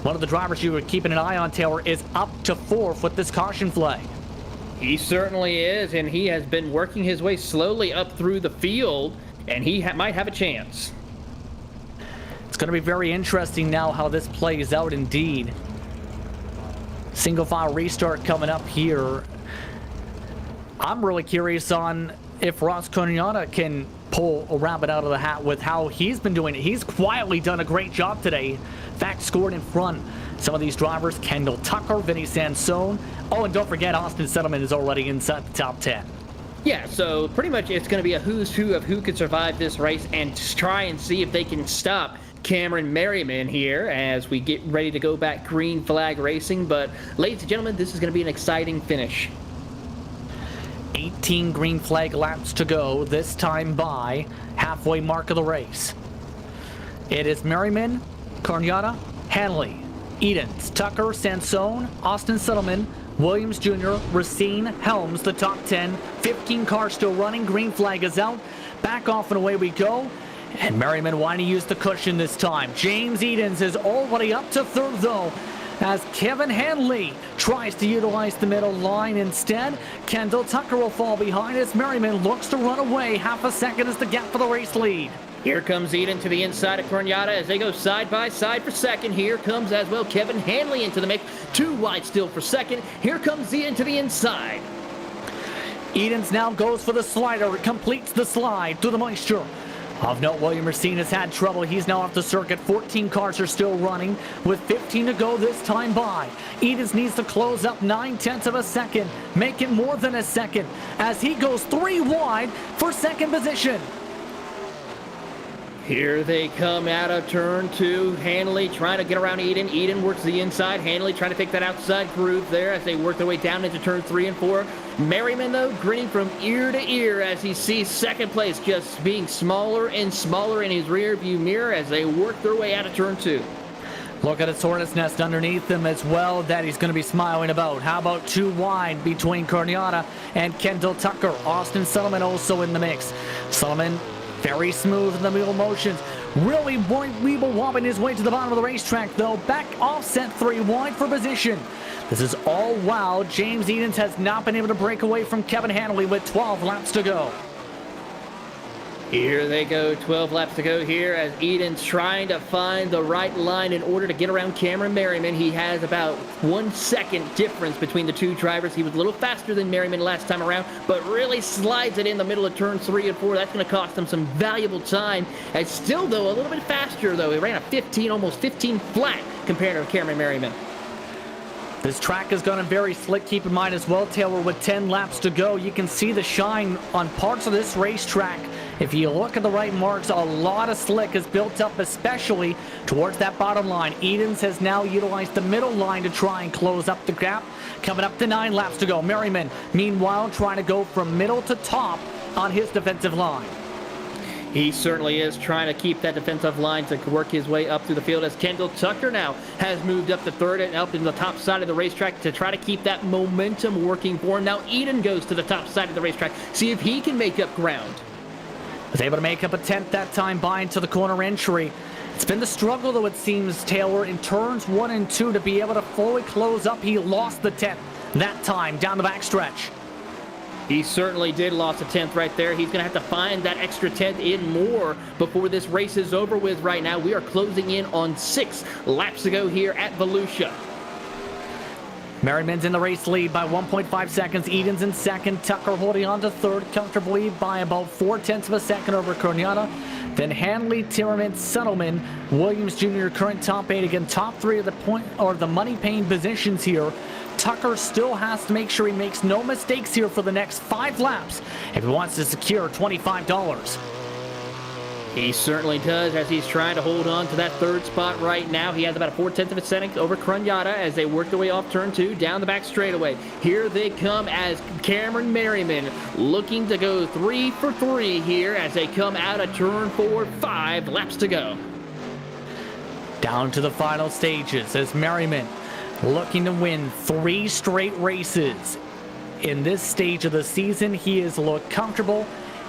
one of the drivers you were keeping an eye on, Taylor, is up to fourth with this caution flag. He certainly is, and he has been working his way slowly up through the field, and he might have a chance. It's going to be very interesting now how this plays out indeed. Single file restart coming up here. I'm really curious on if Ross Corniata can pull a rabbit out of the hat with how he's been doing it. He's quietly done a great job today. In fact, scored in front. Some of these drivers, Kendall Tucker, Vinny Sansone. Oh, and don't forget, Austin Settlement is already inside the top 10. Yeah, so pretty much it's going to be a who's who of who could survive this race and try and see if they can stop Cameron Merriman here as we get ready to go back green flag racing. But ladies and gentlemen, this is going to be an exciting finish. 18 green flag laps to go, this time by halfway mark of the race. It is Merriman, Corniata, Hanley, Edens, Tucker, Sansone, Austin Settlement, Williams Jr., Racine, Helms, the top 10. 15 cars still running. Green flag is out. Back off and away we go. And Merriman wanting to use the cushion this time. James Edens is already up to third though, as Kevin Hanley tries to utilize the middle line instead. Kendall Tucker will fall behind as Merriman looks to run away. Half a second is the gap for the race lead. Here comes Eden to the inside of Cornada as they go side by side for second. Here comes as well Kevin Hanley into the mix. Too wide still for second. Here comes Eden to the inside. Edens now goes for the slider, completes the slide through the moisture. Of note, William Racine has had trouble. He's now off the circuit. 14 cars are still running with 15 to go this time by. Edens needs to close up 9/10 of a second, make it more than a second as he goes 3 wide for second position. Here they come out of turn 2. Hanley trying to get around Eden. Eden works the inside. Hanley trying to take that outside groove there as they work their way down into turn 3 and 4. Merriman, though, grinning from ear to ear as he sees second place just being smaller and smaller in his rear view mirror as they work their way out of turn 2. Look at his hornet's nest underneath him as well that he's going to be smiling about. How about 2 wide between Cornada and Kendall Tucker? Austin Sullivan also in the mix. Sullivan very smooth in the wheel motions. Really weeble-wobbing his way to the bottom of the racetrack, though. Back offset 3 wide for position. This is all while James Edens has not been able to break away from Kevin Hanley with 12 laps to go. Here they go, 12 laps to go here as Eden's trying to find the right line in order to get around Cameron Merriman. He has about 1 second difference between the two drivers. He was a little faster than Merriman last time around, but really slides it in the middle of turns 3 and 4. That's going to cost him some valuable time. And still, though, a little bit faster, though. He ran a 15, almost 15 flat compared to Cameron Merriman. This track is going to very slick. Keep in mind as well, Taylor, with 10 laps to go, you can see the shine on parts of this racetrack. If you look at the right marks, a lot of slick is built up, especially towards that bottom line. Edens has now utilized the middle line to try and close up the gap. Coming up to 9 laps to go. Merriman, meanwhile, trying to go from middle to top on his defensive line. He certainly is trying to keep that defensive line to work his way up through the field as Kendall Tucker now has moved up to third and up in the top side of the racetrack to try to keep that momentum working for him. Now Eden goes to the top side of the racetrack. See if he can make up ground. Was able to make up a 10th that time by into the corner entry. It's been the struggle, though, it seems, Taylor, in turns 1 and 2 to be able to fully close up. He lost the 10th that time down the backstretch. He certainly did lost a 10th right there. He's going to have to find that extra 10th in more before this race is over with right now. We are closing in on 6 laps to go here at Volusia. Merriman's in the race lead by 1.5 seconds. Edens in second. Tucker holding on to third comfortably by about 0.4 of a second over Cornada. Then Hanley, Timmerman, Settleman, Williams Jr. current top 8. Again, top 3 of the point or the money-paying positions here. Tucker still has to make sure he makes no mistakes here for the next 5 laps if he wants to secure $25. He certainly does as he's trying to hold on to that third spot right now. He has about a 0.4 of a second over Crunyata as they work their way off turn 2 down the back straightaway. Here they come as Cameron Merriman looking to go 3 for 3 here as they come out of turn 4, 5 laps to go. Down to the final stages as Merriman looking to win 3 straight races. In this stage of the season, he has looked comfortable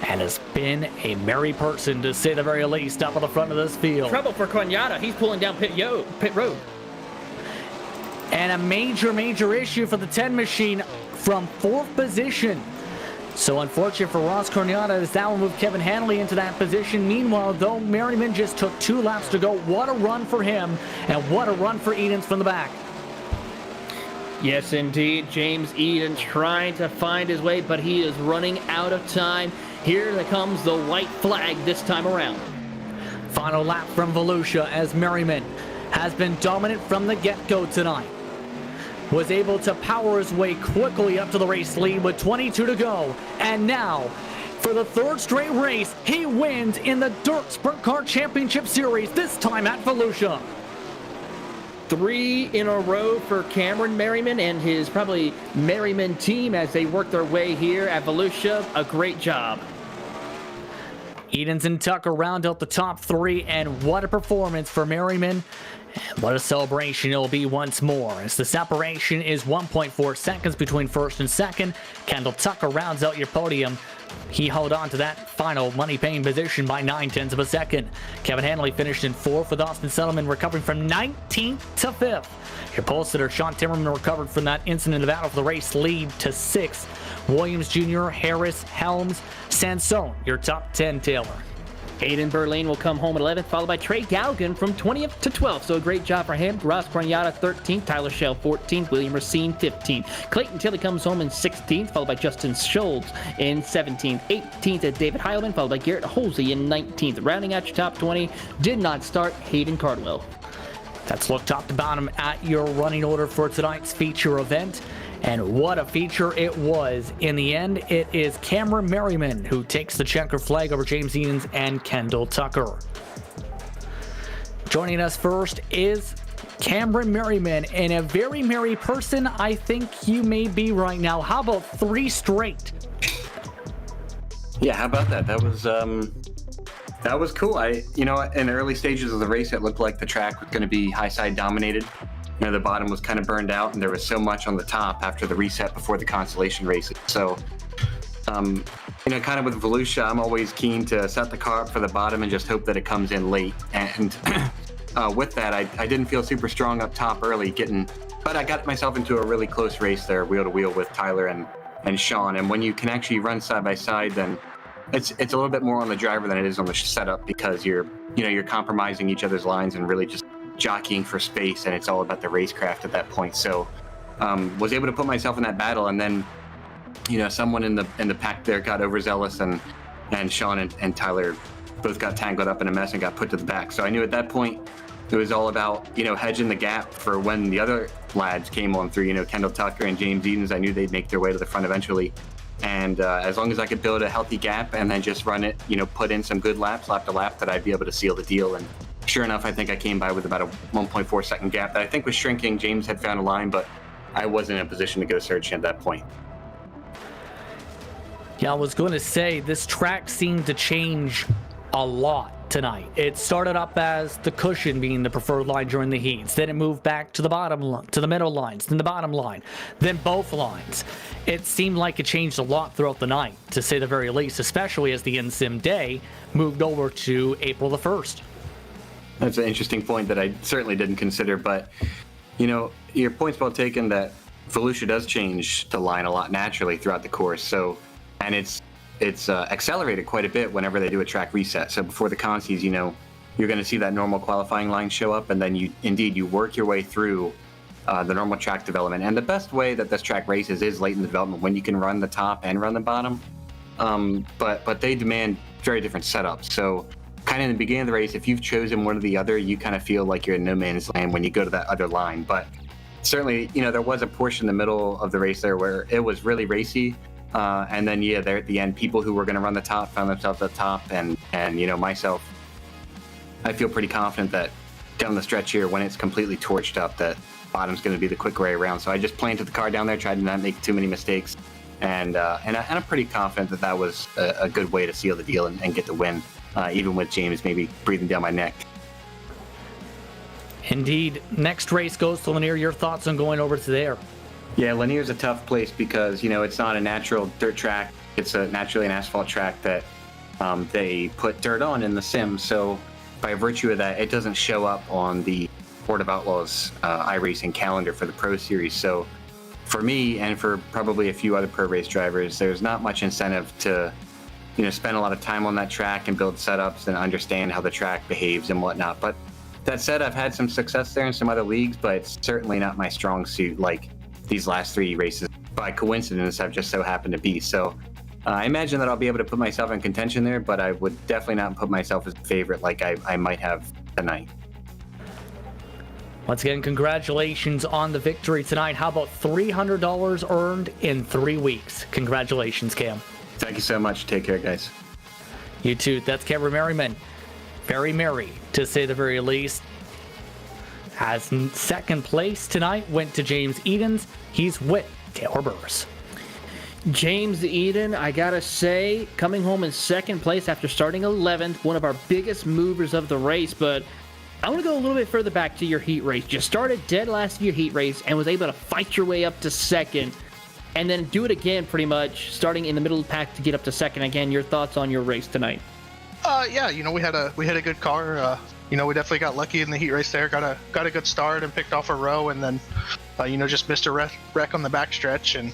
and has been a merry person, to say the very least, up on the front of this field. Trouble for Cunata. He's pulling down pit road. And a major issue for the 10 machine from 4th position. So unfortunate for Ross Cornata as that will move Kevin Hanley into that position. Meanwhile, though, Merriman just took 2 laps to go. What a run for him, and what a run for Edens from the back. Yes, indeed. James Eden trying to find his way, but he is running out of time. Here comes the white flag this time around. Final lap from Volusia as Merriman has been dominant from the get-go tonight. Was able to power his way quickly up to the race lead with 22 to go. And now, for the 3rd straight race, he wins in the Dirt Sprint Car Championship Series, this time at Volusia. 3 in a row for Cameron Merriman and his probably Merriman team as they work their way here at Volusia. A great job. Edens and Tucker round out the top 3, and what a performance for Merriman What a celebration it'll be once more, as the separation is 1.4 seconds between first and second. Kendall Tucker rounds out your podium. He held on to that final money-paying position by 9/10 of a second. Kevin Hanley finished in 4th, with Austin Settleman recovering from 19th to 5th. Your pole sitter Sean Timmerman recovered from that incident of battle for the race lead to 6th. Williams Jr., Harris, Helms, Sansone, your top 10, Taylor. Hayden Berlin will come home at 11th, followed by Trey Galgan from 20th to 12th. So a great job for him. Ross Branyata 13th, Tyler Shell 14th, William Racine 15th. Clayton Tilley comes home in 16th, followed by Justin Schultz in 17th. 18th is David Heilman, followed by Garrett Holsey in 19th. Rounding out your top 20, did not start, Hayden Cardwell. Let's look top to bottom at your running order for tonight's feature event. And what a feature it was. In the end, it is Cameron Merriman who takes the checker flag over James Edens and Kendall Tucker. Joining us first is Cameron Merriman, and a very merry person I think you may be right now. How about 3 straight? Yeah, how about that? That was cool. In the early stages of the race, it looked like the track was going to be high side dominated. The bottom was kind of burned out, and there was so much on the top after the reset before the consolation races. So, kind of with Volusia, I'm always keen to set the car up for the bottom and just hope that it comes in late. And with that, I didn't feel super strong up top early, but I got myself into a really close race there, wheel to wheel with Tyler and Sean. And when you can actually run side by side, then it's a little bit more on the driver than it is on the setup, because you're compromising each other's lines and really just jockeying for space, and it's all about the racecraft at that point. So was able to put myself in that battle, and then someone in the pack there got overzealous, and Sean and Tyler both got tangled up in a mess and got put to the back. So I knew at that point it was all about hedging the gap for when the other lads came on through. Kendall Tucker and James Edens, I knew they'd make their way to the front eventually, and as long as I could build a healthy gap and then just run it, put in some good laps lap to lap, that I'd be able to seal the deal. And sure enough, I think I came by with about a 1.4 second gap that I think was shrinking. James had found a line, but I wasn't in a position to go searching at that point. Yeah, I was going to say, this track seemed to change a lot tonight. It started up as the cushion being the preferred line during the heats. Then it moved back to the bottom, to the middle lines, then the bottom line, then both lines. It seemed like it changed a lot throughout the night, to say the very least, especially as the NSIM day moved over to April the 1st. That's an interesting point that I certainly didn't consider, but your point's well taken that Volusia does change the line a lot naturally throughout the course. So, and it's accelerated quite a bit whenever they do a track reset. So before the consies, you're going to see that normal qualifying line show up, and then you work your way through the normal track development. And the best way that this track races is late in the development, when you can run the top and run the bottom. But they demand very different setups. So kind of in the beginning of the race, if you've chosen one or the other, you kind of feel like you're in no man's land when you go to that other line. But certainly, there was a portion in the middle of the race there where it was really racy. And then, there at the end, people who were going to run the top found themselves at the top. And myself, I feel pretty confident that down the stretch here, when it's completely torched up, that bottom's going to be the quick way around. So I just planted the car down there, tried to not make too many mistakes. And I'm pretty confident that was a good way to seal the deal and get the win. Even with James maybe breathing down my neck. Indeed. Next race goes to Lanier. Your thoughts on going over to there? Yeah, Lanier's a tough place because, it's not a natural dirt track. It's naturally an asphalt track that they put dirt on in the sim. So by virtue of that, it doesn't show up on the Board of Outlaws iRacing calendar for the Pro Series. So for me, and for probably a few other pro race drivers, there's not much incentive to spend a lot of time on that track and build setups and understand how the track behaves and whatnot. But that said, I've had some success there in some other leagues, but it's certainly not my strong suit like these last 3 races by coincidence have just so happened to be. So I imagine that I'll be able to put myself in contention there, but I would definitely not put myself as a favorite like I might have tonight. Once again, congratulations on the victory tonight. How about $300 earned in 3 weeks? Congratulations, Cam. Thank you so much. Take care, guys. You too. That's Cameron Merriman. Very merry, to say the very least. As second place tonight went to James Edens. He's with Taylor Burris. James Eden, I gotta say, coming home in second place after starting 11th, one of our biggest movers of the race, but I want to go a little bit further back to your heat race. You started dead last of your heat race and was able to fight your way up to second, and then do it again pretty much, starting in the middle of the pack to get up to second again. Your thoughts on your race tonight? Yeah, we had a good car. We definitely got lucky in the heat race there. Got a good start and picked off a row, and then just missed a wreck on the backstretch, and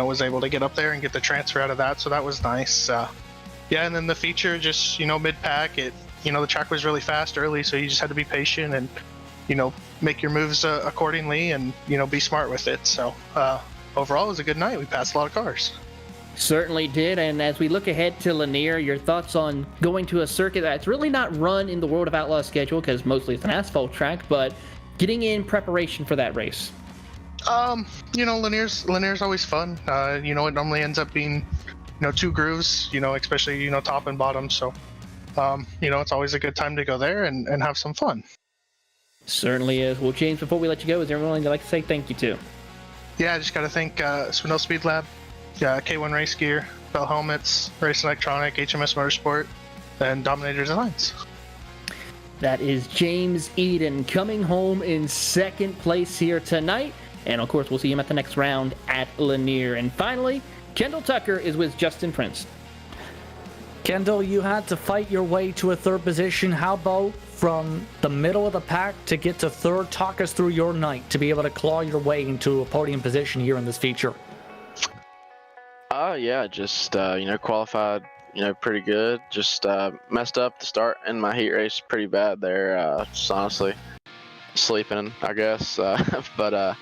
was able to get up there and get the transfer out of that. So that was nice. Yeah, and then the feature just mid pack, the track was really fast early, so you just had to be patient and make your moves accordingly, and be smart with it. So overall, it was a good night. We passed a lot of cars. Certainly did. And as we look ahead to Lanier, your thoughts on going to a circuit that's really not run in the World of Outlaws schedule, because mostly it's an asphalt track, but getting in preparation for that race? Lanier's always fun. It normally ends up being, two grooves, especially, top and bottom. So, it's always a good time to go there and have some fun. Certainly is. Well, James, before we let you go, is there anyone you'd like to say thank you to? Yeah, I just got to thank Swindell Speed Lab, K1 Race Gear, Bell Helmets, Race Electronic, HMS Motorsport, and Dominator Designs. That is James Eden coming home in second place here tonight. And of course, we'll see him at the next round at Lanier. And finally, Kendall Tucker is with Justin Prince. Kendall, you had to fight your way to a third position. How about from the middle of the pack to get to third? Talk us through your night to be able to claw your way into a podium position here in this feature. Yeah, just, qualified, pretty good. Just messed up the start in my heat race pretty bad there. Just honestly sleeping, I guess. But I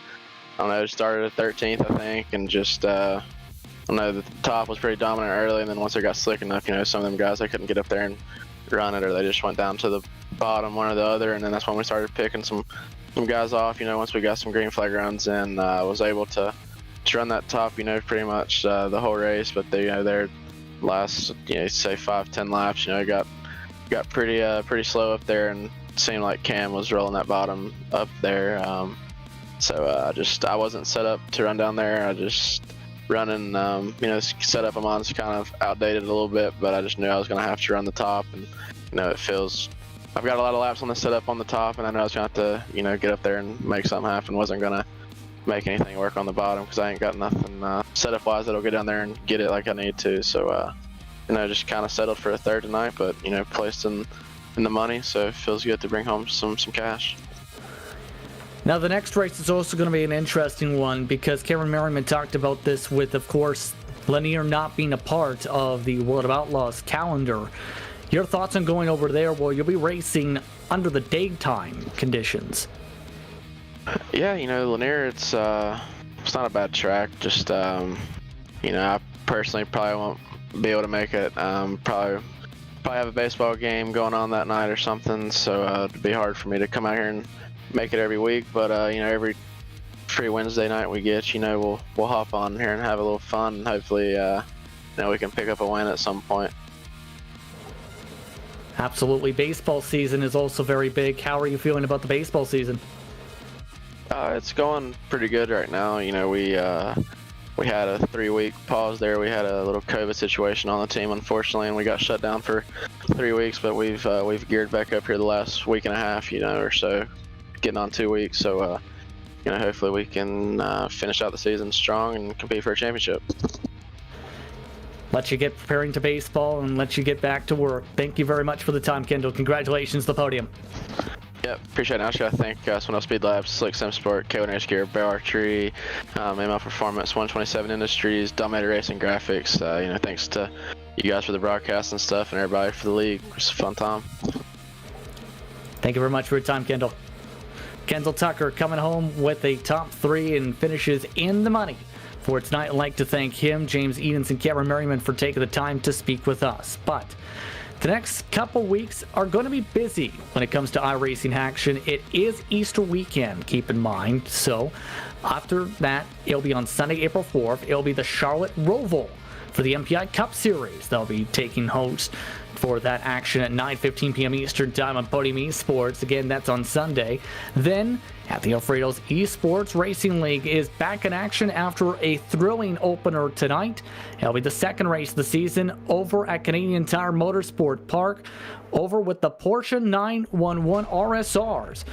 don't know, started at 13th, I think, and just, I don't know, the top was pretty dominant early, and then once it got slick enough, some of them guys, they couldn't get up there and run it, or they just went down to the bottom, one or the other, and then that's when we started picking some guys off, once we got some green flag runs, and was able to run that top, pretty much the whole race, but they, their last, say 5-10 laps, got pretty slow up there, and it seemed like Cam was rolling that bottom up there. So I wasn't set up to run down there. I just running, setup I'm on is kind of outdated a little bit, but I just knew I was going to have to run the top, and I've got a lot of laps on the setup on the top, and I know I was going to have to, get up there and make something happen. Wasn't going to make anything work on the bottom because I ain't got nothing setup wise that'll get down there and get it like I need to. So just kind of settled for a third tonight, but placed in the money, so it feels good to bring home some cash. Now the next race is also going to be an interesting one, because Cameron Merriman talked about this with, of course, Lanier not being a part of the World of Outlaws calendar. Your thoughts on going over there where you'll be racing under the daytime conditions? Yeah, Lanier, it's not a bad track. Just, I personally probably won't be able to make it. Probably have a baseball game going on that night or something, so it'd be hard for me to come out here and make it every week. But, every free Wednesday night we get, we'll hop on here and have a little fun, and hopefully, we can pick up a win at some point. Absolutely. Baseball season is also very big. How are you feeling about the baseball season? It's going pretty good right now. We had a 3-week pause there. We had a little COVID situation on the team, unfortunately, and we got shut down for 3 weeks. But we've geared back up here the last week and a half, or so, getting on 2 weeks. So, hopefully we can finish out the season strong and compete for a championship. Let you get preparing to baseball and let you get back to work. Thank you very much for the time, Kendall. Congratulations, the podium. Yep, appreciate it. I just got to thank Swindell Speed Labs, Slick Sim Sport, K1 Race Gear, Barrel Archery, ML Performance, 127 Industries, Dominator Racing Graphics. Thanks to you guys for the broadcast and stuff, and everybody for the league. It was a fun time. Thank you very much for your time, Kendall. Kendall Tucker coming home with a top 3 and finishes in the money for tonight. I'd like to thank him, James Edens, and Cameron Merriman for taking the time to speak with us. But the next couple weeks are going to be busy when it comes to iRacing action. It is Easter weekend, keep in mind. So after that, it'll be on Sunday, April 4th. It'll be the Charlotte Roval for the MPI Cup Series. They'll be taking host for that action at 9:15 p.m. Eastern Time on Podium eSports. Again, that's on Sunday. Then, at the Alfredo's eSports Racing League is back in action after a thrilling opener tonight. It'll be the second race of the season over at Canadian Tire Motorsport Park, over with the Porsche 911 RSRs.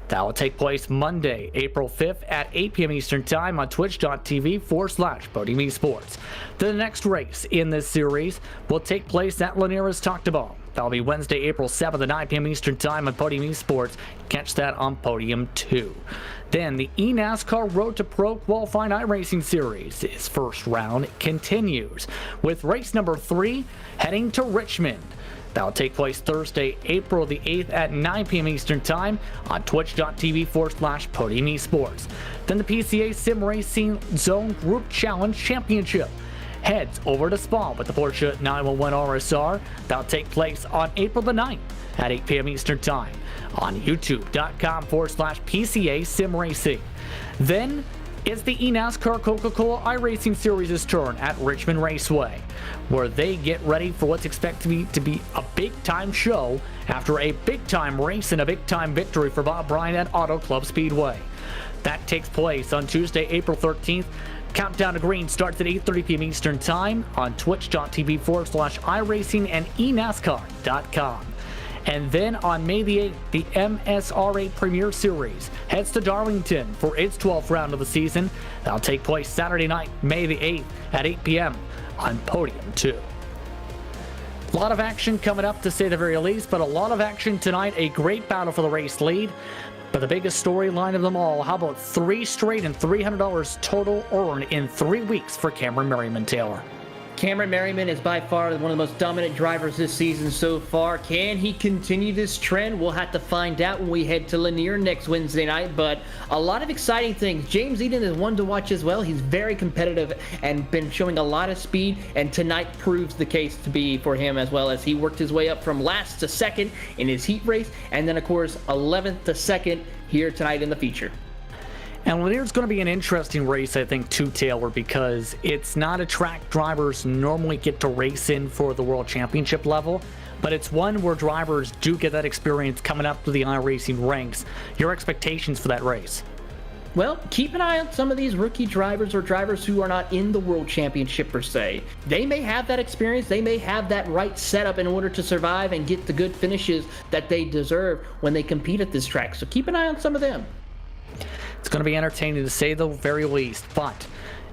That will take place Monday, April 5th at 8 p.m. Eastern Time on twitch.tv/Podium eSports. The next race in this series will take place at Lanier, as talked about. That'll be Wednesday, April 7th at 9 p.m. Eastern Time on Podium eSports. Catch that on Podium 2. Then the eNASCAR Road to Pro Qualifying iRacing Series, its first round continues, with race number 3 heading to Richmond. That'll take place Thursday, April the 8th at 9 p.m. Eastern Time on twitch.tv/Podium eSports. Then the PCA Sim Racing Zone Group Challenge Championship heads over to Spa with the Porsche 911 RSR. That'll take place on April the 9th at 8 p.m. Eastern Time on youtube.com/PCA Sim Racing. Then it's the eNASCAR Coca-Cola iRacing Series' turn at Richmond Raceway, where they get ready for what's expected to be a big-time show after a big-time race and a big-time victory for Bob Bryan at Auto Club Speedway. That takes place on Tuesday, April 13th. Countdown to Green starts at 8:30 p.m. Eastern Time on twitch.tv/iRacing and eNASCAR.com. And then on May the 8th, the MSRA Premier Series heads to Darlington for its 12th round of the season. That'll take place Saturday night, May the 8th at 8 p.m. on Podium 2. A lot of action coming up, to say the very least, but a lot of action tonight. A great battle for the race lead. But the biggest storyline of them all, how about 3 straight and $300 total earned in 3 weeks for Cameron Merriman, Taylor? Cameron Merriman is by far one of the most dominant drivers this season so far. Can he continue this trend? We'll have to find out when we head to Lanier next Wednesday night, but a lot of exciting things. James Eden is one to watch as well. He's very competitive and been showing a lot of speed, and tonight proves the case to be for him, as well as he worked his way up from last to second in his heat race, and then of course 11th to second here tonight in the feature. And Lanier's going to be an interesting race, I think, too, Taylor, because it's not a track drivers normally get to race in for the World Championship level, but it's one where drivers do get that experience coming up to the iRacing ranks. Your expectations for that race? Well, keep an eye on some of these rookie drivers or drivers who are not in the World Championship per se. They may have that experience, they may have that right setup in order to survive and get the good finishes that they deserve when they compete at this track. So keep an eye on some of them. It's going to be entertaining to say the very least, but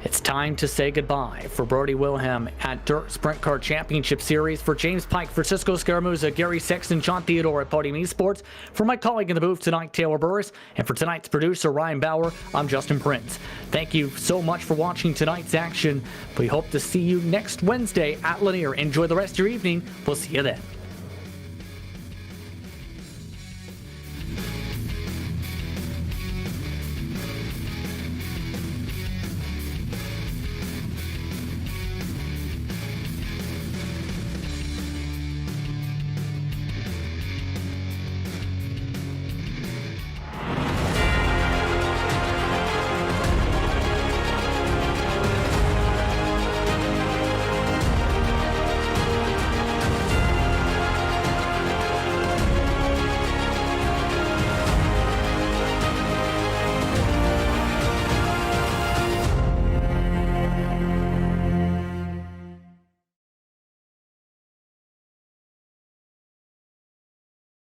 it's time to say goodbye for Brody Wilhelm at Dirt Sprint Car Championship Series. For James Pike, Francisco Scaramouza, Gary Sexton, John Theodore at Podium eSports. For my colleague in the booth tonight, Taylor Burris, and for tonight's producer, Ryan Bauer, I'm Justin Prince. Thank you so much for watching tonight's action. We hope to see you next Wednesday at Lanier. Enjoy the rest of your evening. We'll see you then.